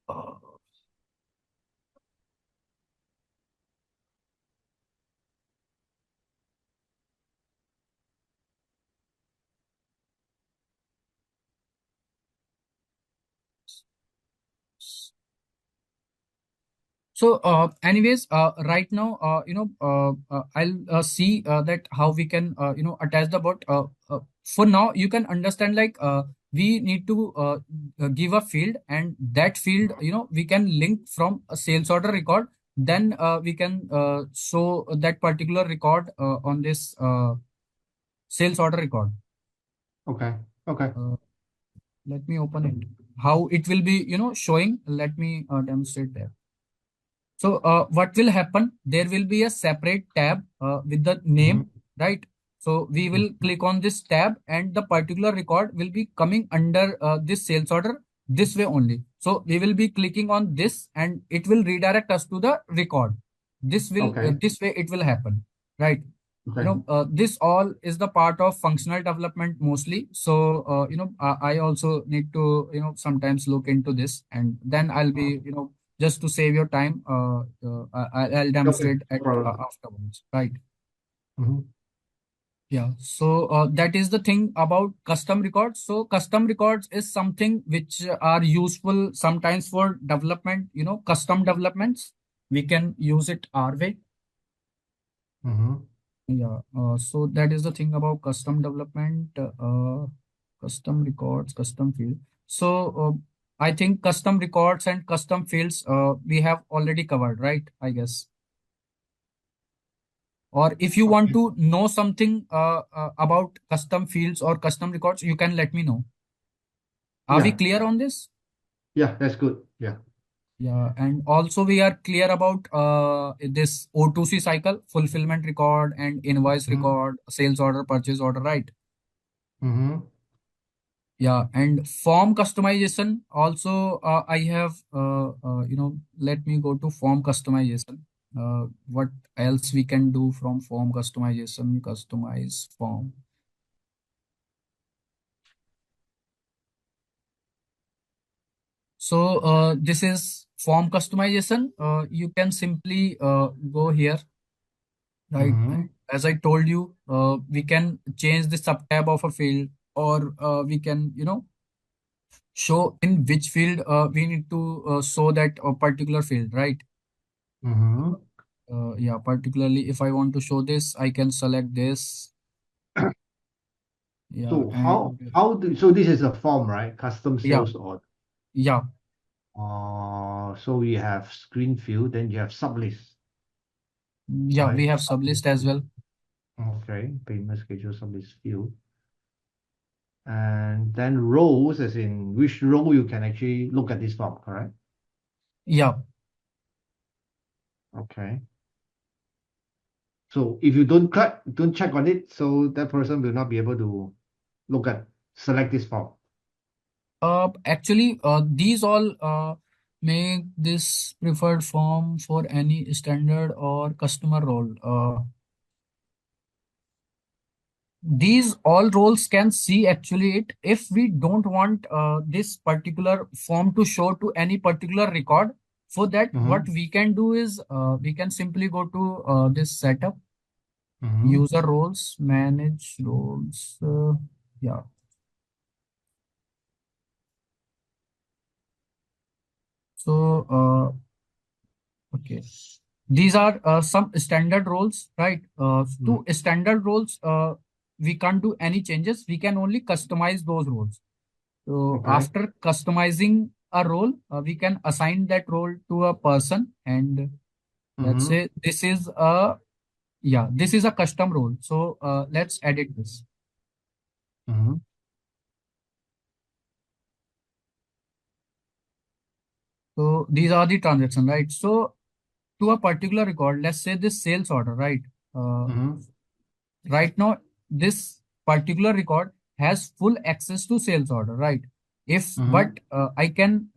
Uh, So, anyways, right now, I'll see that how we can, attach the bot. For now, you can understand like we need to give a field, and that field, we can link from a sales order record then we can show that particular record on this sales order record. Okay. Okay. Uh, Let me open it. How it will be, showing. Let me demonstrate there. So what will happen? There will be a separate tab with the Mm-hmm. name, right? So we will click on this tab, and the particular record will be coming under this sales order this way only. So we will be clicking on this, and it will redirect us to the record. Okay. This way it will happen, right? Okay. This all is the part of functional development mostly. So I also need to sometimes look into this, and then I'll Uh, be just to save your time, I'll Okay. demonstrate No at problem. afterwards, right? Mm-hmm. Yeah. So that is the thing about custom records. So custom records is something which are useful sometimes for development. Custom developments. We can use it our way. Mm-hmm. Yeah. So that is the thing about custom development, custom records, custom field. So I think custom records and custom fields we have already covered, right? I guess. Or if you want Okay. to know something about custom fields or custom records, you can let me know. Are we Yeah. clear on this? Yeah. That's good. Yeah. Yeah, and also we are clear about this O2C cycle, fulfillment record and invoice Mm-hmm. record, sales order, purchase order, right? Mm-hmm. Yeah, and form customization also I have let me go to form customization. What else we can do from form customization? Customize form. So this is form customization. You can simply go here, right? Mm-hmm. As I told you, we can change the subtab of a field, or we can, show in which field we need to show that particular field, right? Mm-hmm. Yeah, particularly if I want to show this, I can select this. Yeah, So and so this is a form, right? Custom yeah, sales order. yeah, So you have screen view, then you have sublist, yeah. right? We have Sublist. sublist as well. Okay, payment schedule sublist view. And then rows, as in which row you can actually look at this form, correct? Yeah. Okay. So if you don't check on it, so that person will not be able to select this form. Actually, these all make this preferred form for any standard or customer role. These all roles can see actually it. If we don't want this particular form to show to any particular record, for that what Mm-hmm. we can do is we can simply go to this setup, Mm-hmm. user roles, manage roles. Yeah. So okay. These are some standard roles, right? Mm-hmm. To standard roles, we can't do any changes. We can only customize those roles. So Okay. after customizing a role, we can assign that role to a person. And let's Mm-hmm. say this is a custom role. So let's edit this. Mm-hmm. So these are the transactions, right? So to a particular record, let's say this sales order, right? Uh, Mm-hmm. right now this particular record has full access to sales order, right? If Mm-hmm. but I can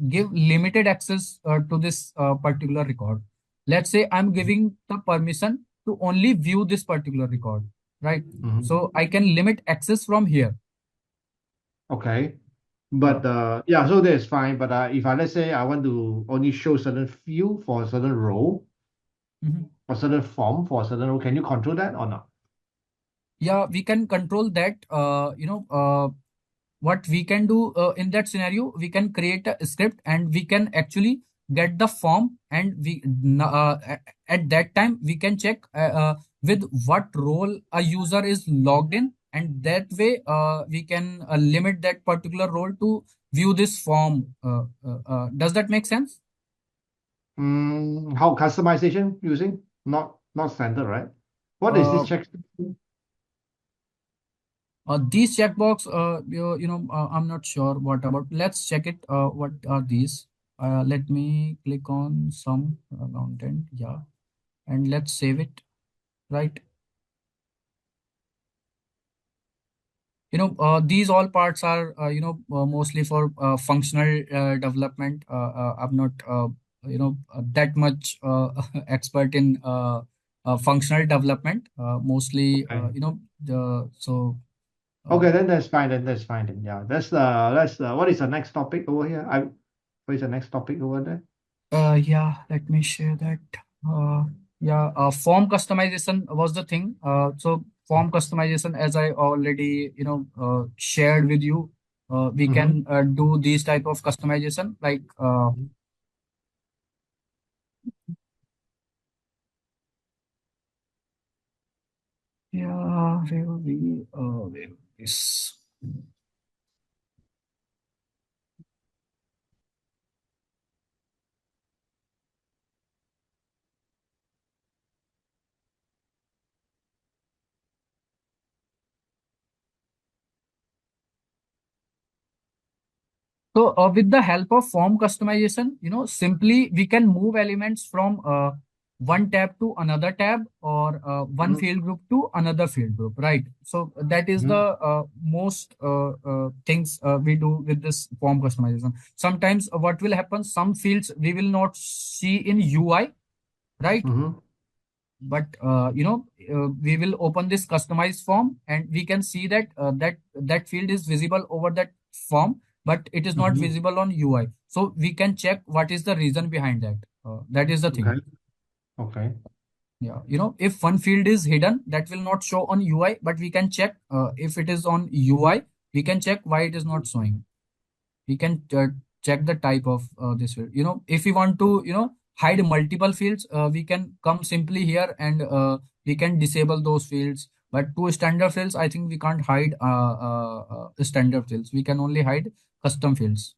give limited access to this particular record. Let's say I'm giving the permission to only view this particular record, right? Mm-hmm. So I can limit access from here. Okay. Yeah. But yeah, so that's fine. But if I let's say I want to only show certain field for a certain role Mhm. or certain form for a certain role, can you control that or not? Yeah, we can control that. What we can do in that scenario, we can create a script, and we can actually get the form, and at that time we can check with what role a user is logged in, and that way we can limit that particular role to view this form. Does that make sense? How customization using? Not standard, right? What is this Uh, check? these checkbox, I'm not sure what about. Let's check it. What are these? Let me click on some content. Yeah, and let's save it. Right. These all parts are mostly for functional development. I'm not that much expert in functional development. Mostly Okay. the so uh, Okay, then that's fine. Then that's fine. Then yeah, that's what is the next topic over here? What is the next topic over there? yeah, let me share that. Uh, yeah, form customization was the thing. So form customization, as I already shared with you, we Mm-hmm. can do these type of customization like yeah, where is So, with the help of form customization, simply we can move elements from one tab to another tab or one Mm-hmm. field group to another field group, right? So that is Mm-hmm. the most things we do with this form customization. Sometimes what will happen, some fields we will not see in UI, right? Mm-hmm. But we will open this customized form and we can see that that field is visible over that form, but it is not Mm-hmm. visible on UI. So we can check what is the reason behind that. That is the thing. Okay. Okay. Yeah, if one field is hidden, that will not show on UI, but we can check if it is on UI. We can check why it is not showing. We can check the type of this field. If we want to hide multiple fields, we can come simply here and we can disable those fields. But to standard fields, I think we can't hide standard fields. We can only hide custom fields.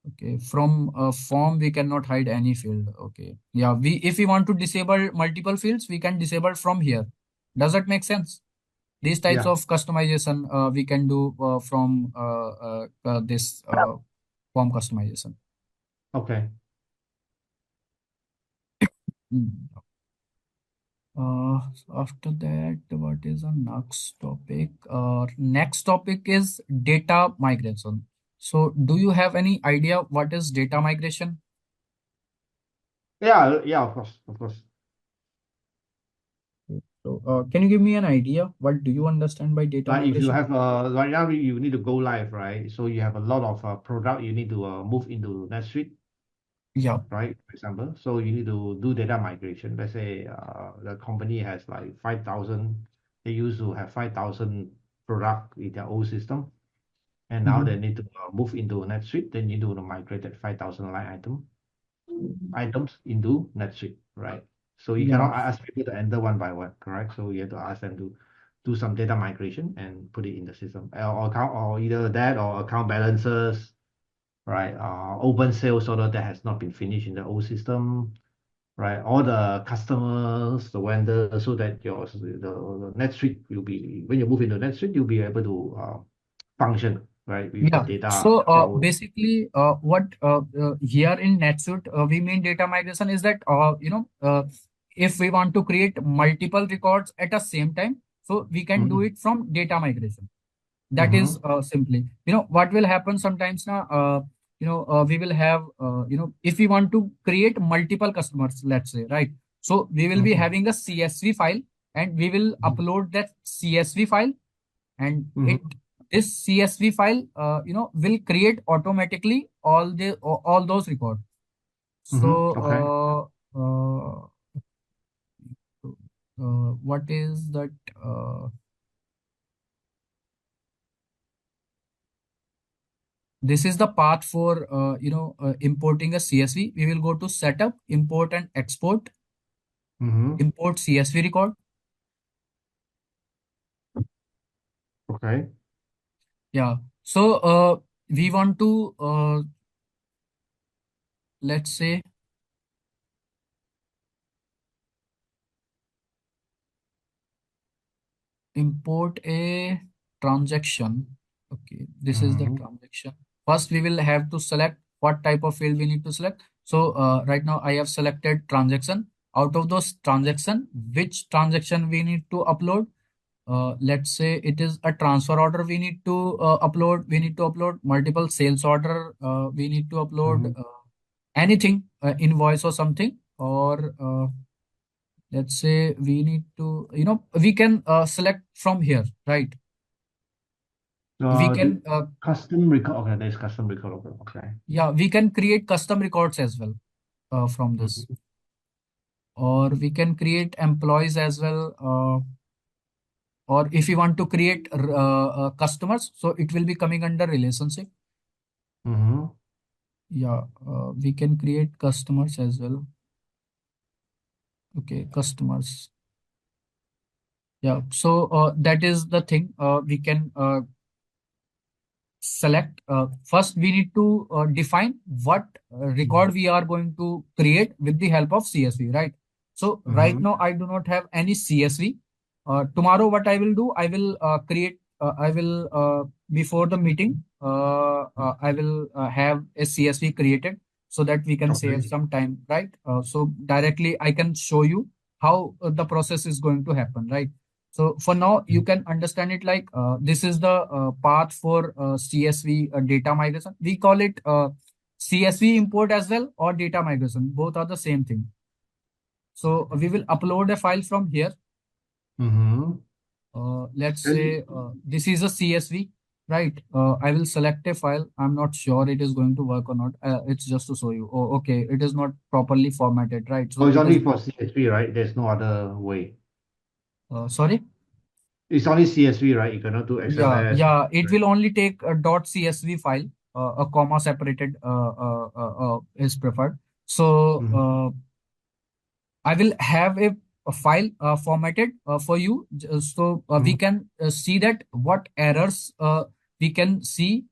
Okay, from a form we cannot hide any field. Okay, yeah, we if we want to disable multiple fields, we can disable from here. Does that make sense? These types Yeah. of customization we can do from this form customization. Okay. Mm. After that, what is the next topic? Next topic is data migration. So, do you have any idea what is data migration? Yeah. Yeah. Of course. Of course. So, can you give me an idea? What do you understand by data Like if you migration? have right now you need to go live, right? So you have a lot of product you need to move into NetSuite, Yeah. right? For example, so you need to do data migration. Let's say the company has like 5,000. They used to have 5,000 product in their old system, and now they Mhm. need to move into NetSuite. They need to migrate that 5,000 line items into NetSuite, right? So you Yeah. cannot ask people to enter one by one, correct? So you have to ask them to do some data migration and put it in the system, or account, or either that or account balances, right? Open sales order that has not been finished in the old system, right? All the customers, the vendors, so that the NetSuite will be when you move into NetSuite, you'll be able to function, right, with the Yeah. data So flow. basically, what here in NetSuite we mean data migration is that if we want to create multiple records at the same time, so we can do Mm-hmm. it from data migration. That is Mm-hmm. simply what will happen sometimes now. We will have if we want to create multiple customers, let's say, right? So we will be Mm-hmm. having a CSV file and we will upload that CSV file and it Mm-hmm. this CSV file will create automatically all those records. So Mm-hmm. Okay. what is that? This is the path for importing a CSV. We will go to setup, import and export, Mm-hmm. import CSV record. Okay. Yeah. So we want to let's say import a transaction. Okay, this is the Mm-hmm. transaction. First, we will have to select what type of field we need to select. So right now I have selected transaction. Out of those transaction, which transaction we need to upload? Let's say it is a transfer order we need to upload. We need to upload multiple sales order. We need to upload Mm-hmm. anything, invoice or something, or let's say we need to, we can select from here, right? We The can, custom record. Okay, there's custom record. Okay. yeah, we can create custom records as well from this, Mm-hmm. or we can create employees as well. Or if you want to create customers, so it will be coming under relationship. Mm-hmm. Yeah, we can create customers as well. Okay, customers. Yeah, so that is the thing. We can select. First we need to define what record we are going to create with the help of CSV, right? So right Mm-hmm. now I do not have any CSV. Tomorrow what I will do, I will create, I will before the meeting, I will have a CSV created so that we can save Okay. some time, right? So directly I can show you how the process is going to happen, right? So for now, you can understand it like this is the path for CSV data migration. We call it CSV import as well, or data migration. Both are the same thing. So we will upload a file from here. Mm-hmm. Let's And say this is a CSV, right? I will select a file. I'm not sure it is going to work or not. It's just to show you. Oh, okay. It is not properly formatted, right? oh, So it's it is, only for CSV, right? There's no other way. sorry. It's only CSV, right? You cannot do Yeah, XMS. yeah, it Right. will only take a .csv file, a comma separated is preferred. So Mm-hmm. I will have a file formatted for you, so we can see that what errors we can see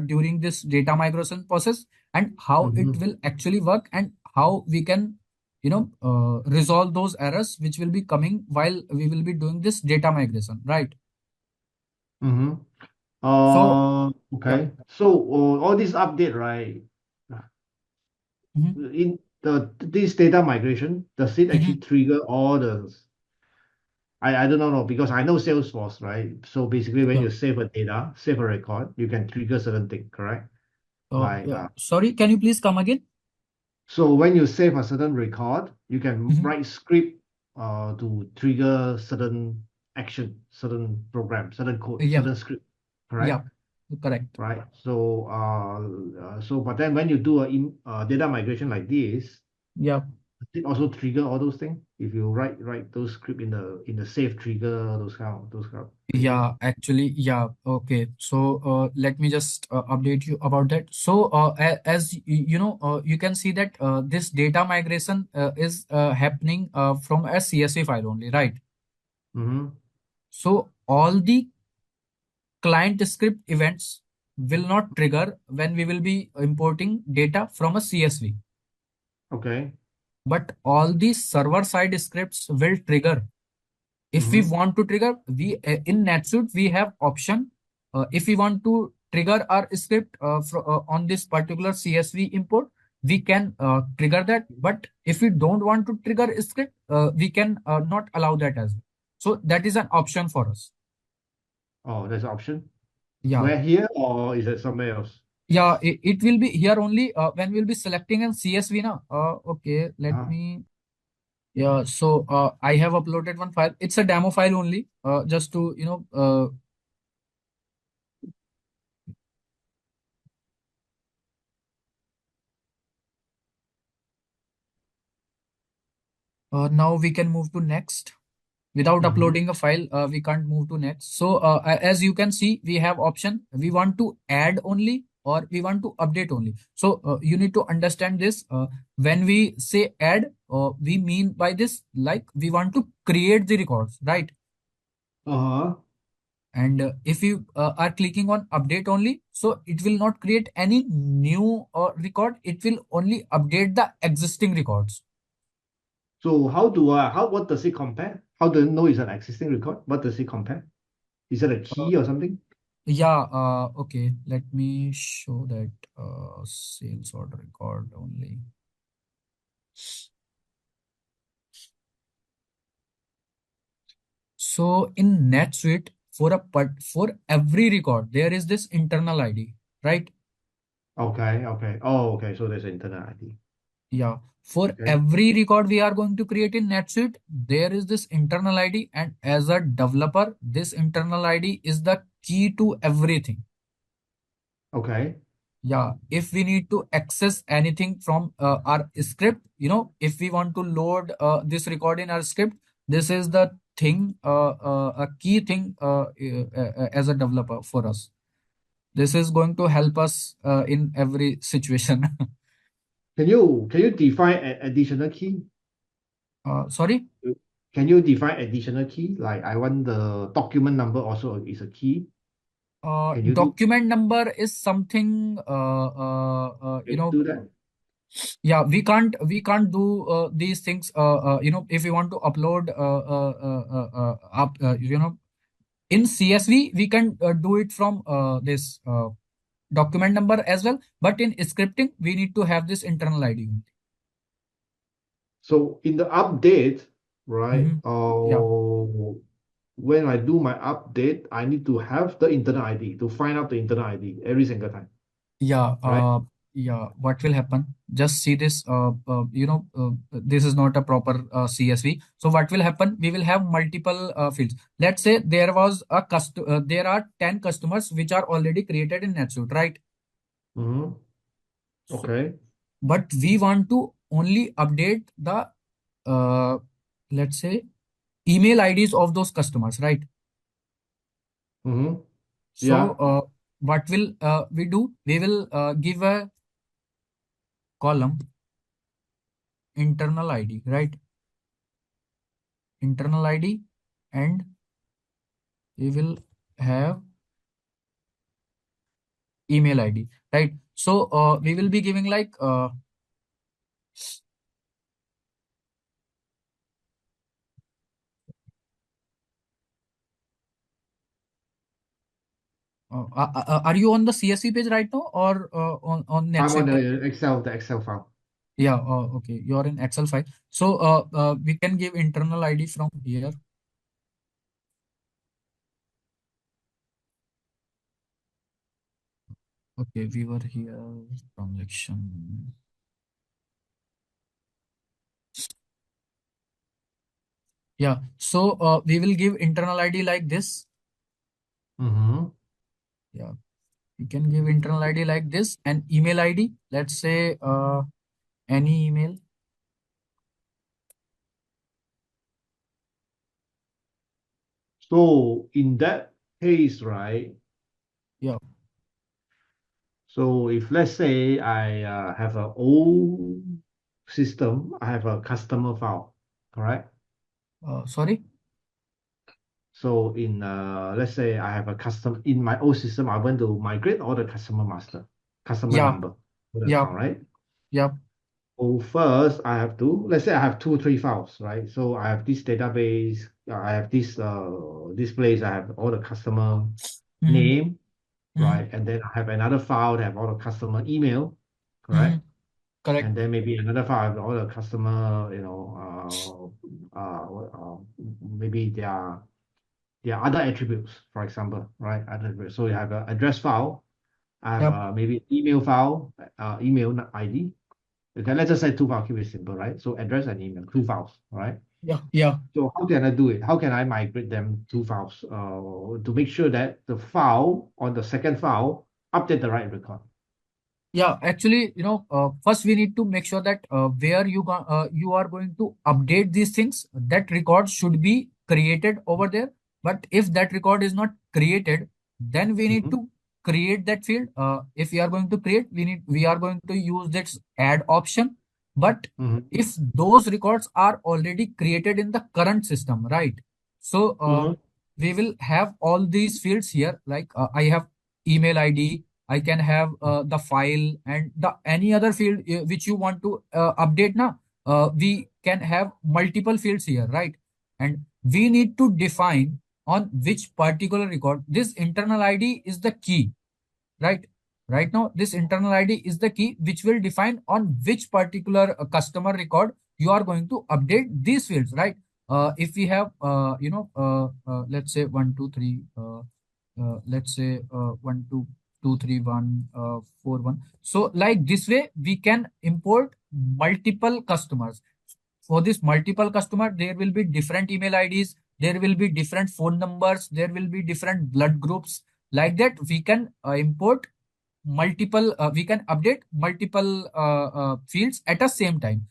during this data migration process, and how it Mm-hmm. will actually work, and how we can, resolve those errors which will be coming while we will be doing this data migration, right? Mm-hmm. So yeah. Okay. So all this update, right? Mhm. In this data migration, does it actually Mhm. trigger all the I don't know because I know Salesforce, right? So basically when Yeah. you save a data, save a record, you can trigger certain thing, correct? Like Sorry, can you please come again? so when you save a certain record, you can Mhm. write script to trigger certain action, certain program, certain code, Yeah, certain script, yeah, correct? correct. Right? So but then when you do data migration like this, Yeah, does it also trigger all those things? If you write those script in the save trigger, those kind of places. yeah, actually, yeah. Okay, so let me just update you about that. So as you know, you can see that this data migration is happening from a CSV file only, right? Mm-hmm. So all the client script events will not trigger when we will be importing data from a CSV, Okay. but all the server side scripts will trigger. If we Mm-hmm. want to trigger, we in Netsuite we have option. If we want to trigger our script on this particular CSV import, we can trigger that. But if we don't want to trigger a script, we can not allow that as well. So that is an option for us. Oh, there's an option. Yeah, Where here or is it somewhere else? yeah, it will be here only when we'll be selecting an CSV now. Okay, let Uh-huh. me. Yeah, so I have uploaded one file. It's a demo file only, just to now we can move to next. Without Mm-hmm. uploading a file, we can't move to next. So as you can see, we have option. We want to add only, or we want to update only. So you need to understand this. When we say add, we mean by this like we want to create the records, right? Uh-huh. And if you are clicking on update only, so it will not create any new record. It will only update the existing records. So what does it compare? How do you know it's an existing record? What does it compare? Is it a Uh, key or something? yeah, okay. Let me show that sales order record only. So in NetSuite, for every record, there is this internal ID, right? Okay, okay. Oh, okay. So there's an internal ID. Yeah. For Okay. every record we are going to create in NetSuite, there is this internal ID, and as a developer, this internal ID is the key to everything. Okay. Yeah, if we need to access anything from our script, if we want to load this record in our script, this is the thing, a key thing as a developer for us. This is going to help us in every situation. Can you define an additional key? Sorry. Can you define additional key? Like I want the document number also is a key. Can you Document number is something, do that? yeah, we can't do these things, if we want to upload up in CSV, we can do it from this document number as well, but in scripting we need to have this internal ID. So in the update, right? Hmm. Yeah. When I do my update, I need to have the internal ID to find out the internal ID every single time, Yeah, right? what will happen? Just see this. This is not a proper CSV. So what will happen? We will have multiple fields. Let's say there are 10 customers which are already created in NetSuite, right? Mm-hmm. So, Okay. but we want to only update the uh, let's say email IDs of those customers, right? Mm-hmm. So Yeah. what will we do? We will give a column internal ID, right? Internal ID, and we will have email ID, right? So we will be giving like are you on the CSV page right now, or on I'm on NetSuite page? the Excel file. Yeah, okay, you're in Excel file. So we can give internal ID from here. Okay, we were here, transaction. Yeah, so we will give internal ID like this. Mm-hmm. Yeah, we can give internal ID like this, and email ID. Let's say any email. So in that case, right? Yeah. So if let's say I have an old system, I have a customer file, correct? Sorry. So in let's say I have a custom in my old system, I want to migrate all the customer master, customer Yeah. number to the Yeah. account, right? Yeah. So first I have to, let's say I have two, three files, right? So I have this database, I have this place, I have all the customer Mm-hmm. name, Mm-hmm. right? And then I have another file that have all the customer email, Mm-hmm. correct? And Correct. then maybe another file with all the customer, maybe their other attributes, for example, right? Other attributes. So you have an address file, I have Yep. maybe email file, email ID. Okay, let's just say two files, keep it simple, right? So address and email, two files, right? Yeah. Yeah. So how can I do it? How can I migrate them two files to make sure that the file on the second file update the right record? Yeah, actually, first we need to make sure that where you are going to update these things, that record should be created over there. But if that record is not created, then we need Mhm, to create that field. If we are going to create, we are going to use this add option. But mhm, if those records are already created in the current system, right? So mhm. we will have all these fields here. Like I have email ID, I can have the file and the any other field which you want to update now. We can have multiple fields here, right? And we need to define on which particular record this internal ID is the key, right? Right now this internal ID is the key which will define on which particular customer record you are going to update these fields, right? If we have let's say 1 2 3 let's say 1 2 2 3 1 4 1, so like this way we can import multiple customers. For this multiple customer there will be different email IDs, there will be different phone numbers, there will be different blood groups. Like that we can import multiple we can update multiple fields at the same time.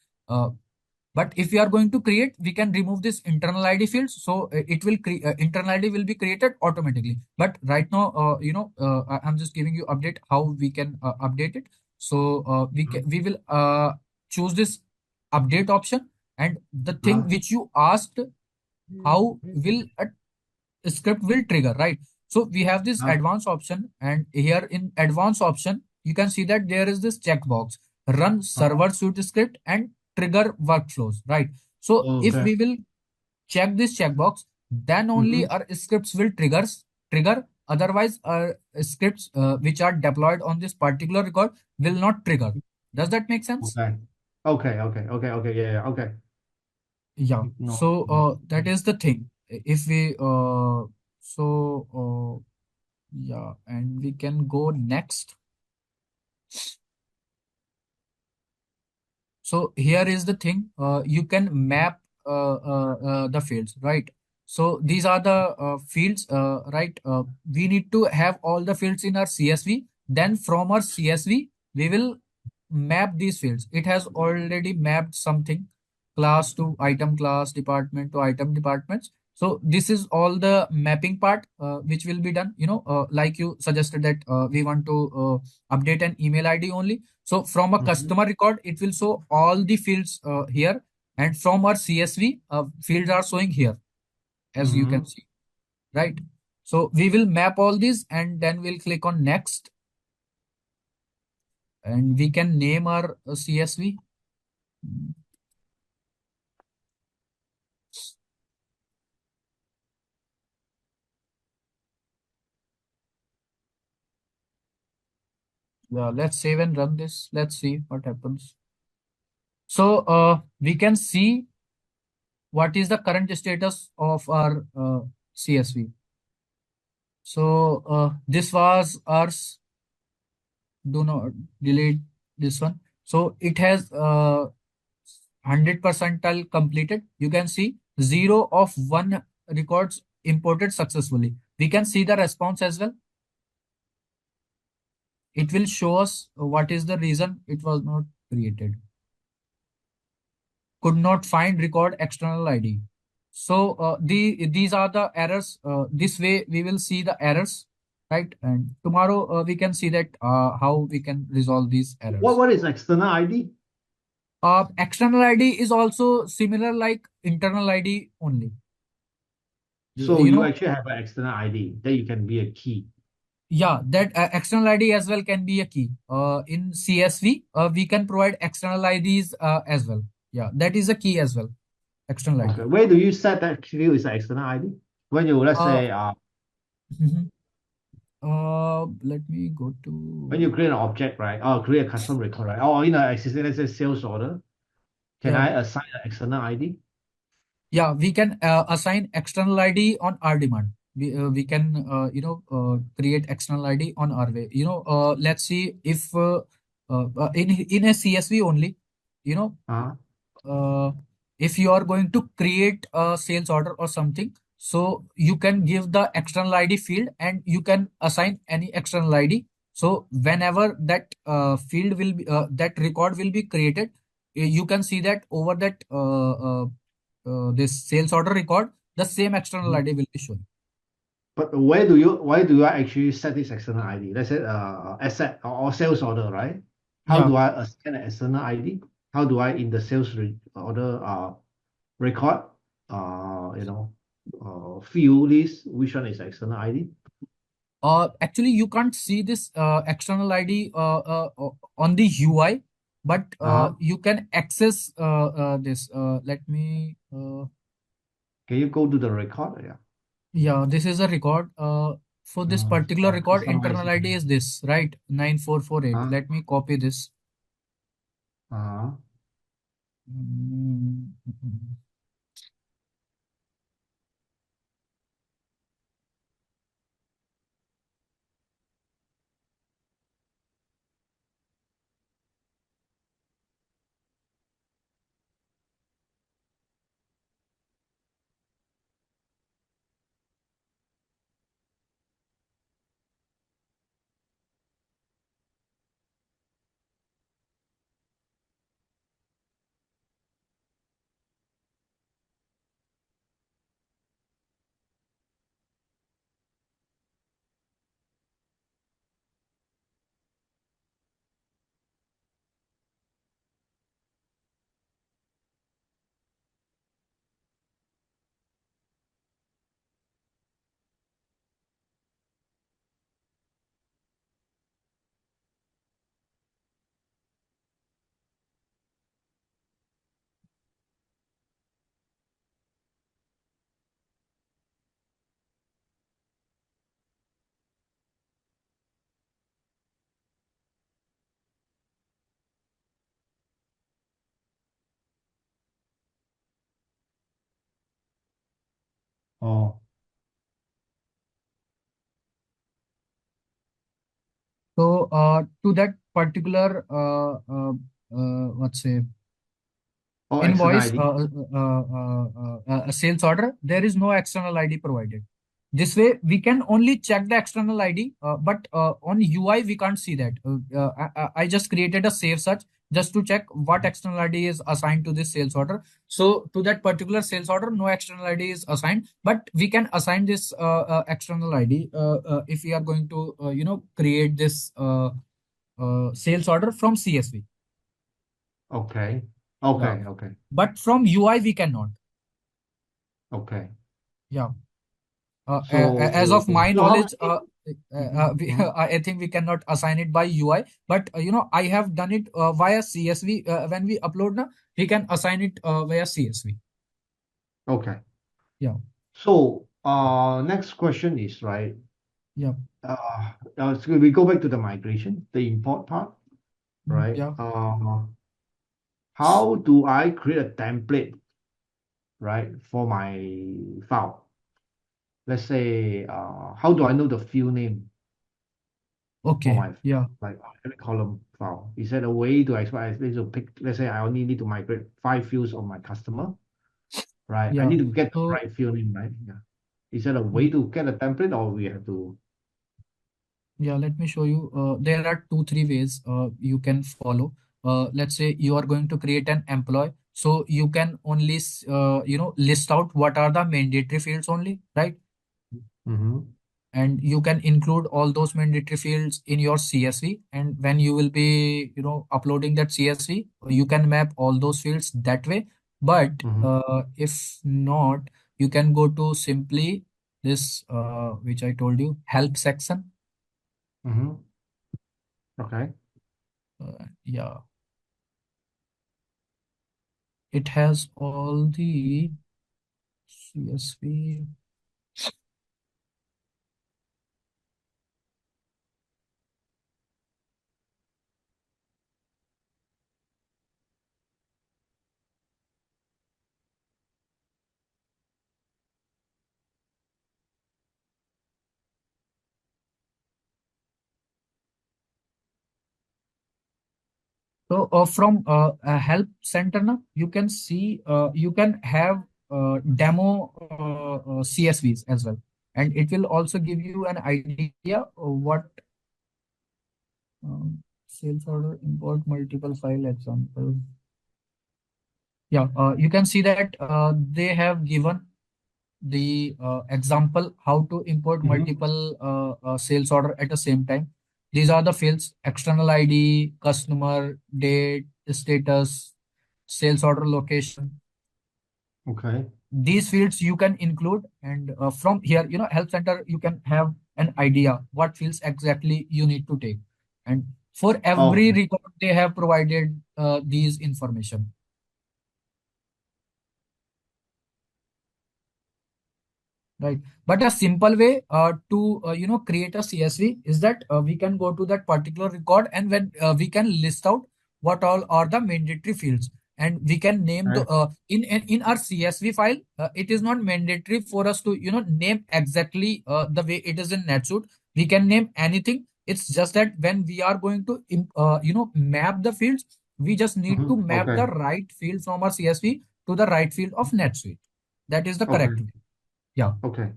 But if we are going to create, we can remove this internal ID fields, so it will internal ID will be created automatically. But right now I'm just giving you update how we can update it. So we will choose this update option, and the thing Uh-huh. which you asked, how will a script will trigger, right? So we have this Uh-huh. advanced option, and here in advanced option you can see that there is this checkbox, run Uh-huh. server suite script and trigger workflows, right? So if Okay. we will check this checkbox, then only Mm-hmm. our scripts will trigger. Otherwise our scripts which are deployed on this particular record will not trigger. Does that make sense? Okay. Okay. Okay. Okay. Okay. Yeah. Yeah. Okay. Yeah. No. So that is the thing. If we yeah, and we can go next. So here is the thing. You can map the fields, right? So these are the fields, right? We need to have all the fields in our CSV. Then from our CSV, we will map these fields. It has already mapped something, class to item class, department to item departments. So this is all the mapping part which will be done. Like you suggested that we want to update an email ID only. So from a Mm-hmm. customer record, it will show all the fields here. And from our CSV, fields are showing here, as you can Mm-hmm. see, right? So we will map all these and then we'll click on next, and we can name our CSV. Let's save and run this. Let's see what happens. So we can see what is the current status of our CSV. So this was ours. Do not delete this one. So it has 100 percentile completed. You can see 0 of 1 records imported successfully. We can see the response as well. It will show us what is the reason it was not created. Could not find record external ID. So these are the errors. This way we will see the errors, right? And tomorrow we can see that how we can resolve these What errors. What is external ID? External ID is also similar like internal ID only. So You you know, actually have an external ID that you can be a key. yeah, that external ID as well can be a key. In CSV, we can provide external IDs as well. Yeah, that is a key as well. External Okay. ID. Where do you set that field is an external ID? When you let's Uh, say mhm. Let me go when you to, create an object, right? Or create a custom record, right? Or in an existing, let's say sales order, can yeah. I assign an external ID? Yeah, we can assign external ID on our demand. We can create external ID on our way. Let's see if in a CSV only, you know Uh, uh, if you are going to create a sales order or something, so you can give the external ID field and you can assign any external ID. So whenever that field will be that record will be created, you can see that over that this sales order record, the same external ID will be shown. but why do I actually set this external ID? Let's say asset or sales order, right? How Yeah. do I assign an external ID? How do I in the sales order record? You know. field list, which one is external ID? Actually, you can't see this external ID on the UI, but Uh-huh. you can access this. Let me. Can you go to the record? Yeah. Yeah, this is a record. For this particular record, internal Customizing. ID is this, right? 9448. Uh, Let me copy this. uh-huh. Mm, Oh, So, to that particular, let's say, oh, external invoice, ID. a sales order, there is no external ID provided. This way, we can only check the external ID, but on UI, we can't see that. I just created a save search just to check what external ID is assigned to this sales order. So, to that particular sales order, no external ID is assigned, but we can assign this external ID if we are going to, create this sales order from CSV. Okay. Yeah. Okay. Okay. But from UI, we cannot. Okay. Yeah. As So, of my so how knowledge, many? Mhm. I think we cannot assign it by UI. But I have done it via CSV. When we upload, na, we can assign it via CSV. Okay. Yeah, So, next question is right. yeah, So we go back to the migration, the import part, right? yeah. How do I create a template, right, for my file? Let's say, how do I know the field name for Okay, my yeah. like every column file? Is there a way to expect I need to pick? Let's say I only need to migrate 5 fields of my customer, right? I Yeah. need to get the So right field name, right? Yeah. Is there a way mm, to get a template, or we have to? yeah, let me show you. There are two, three ways you can follow. Let's say you are going to create an employee. So you can only, list out what are the mandatory fields only, right? Mm-hmm. And you can include all those mandatory fields in your CSV, and when you will be uploading that CSV, you can map all those fields that way. But Mm-hmm. if not, you can go to simply this which I told you, help section. Mm-hmm. Okay. Yeah, it has all the CSV. So from a help center, na, you can see, you can have demo CSVs as well, and it will also give you an idea of what sales order import multiple file example. Yeah, you can see that they have given the example how to import Mm-hmm. multiple sales order at the same time. These are the fields: external ID, customer, date, status, sales order location. Okay. These fields you can include, and from here, help center, you can have an idea what fields exactly you need to take. And for every Okay. record they have provided these information. Right. But a simple way to create a CSV is that we can go to that particular record, and when we can list out what all are the mandatory fields, and we can name the Okay. in our CSV file. It is not mandatory for us to name exactly the way it is in NetSuite. We can name anything. It's just that when we are going to map the fields, we just need to map the Okay. right field from our CSV to the right field of NetSuite. That is the correct Okay. way. Yeah. Okay.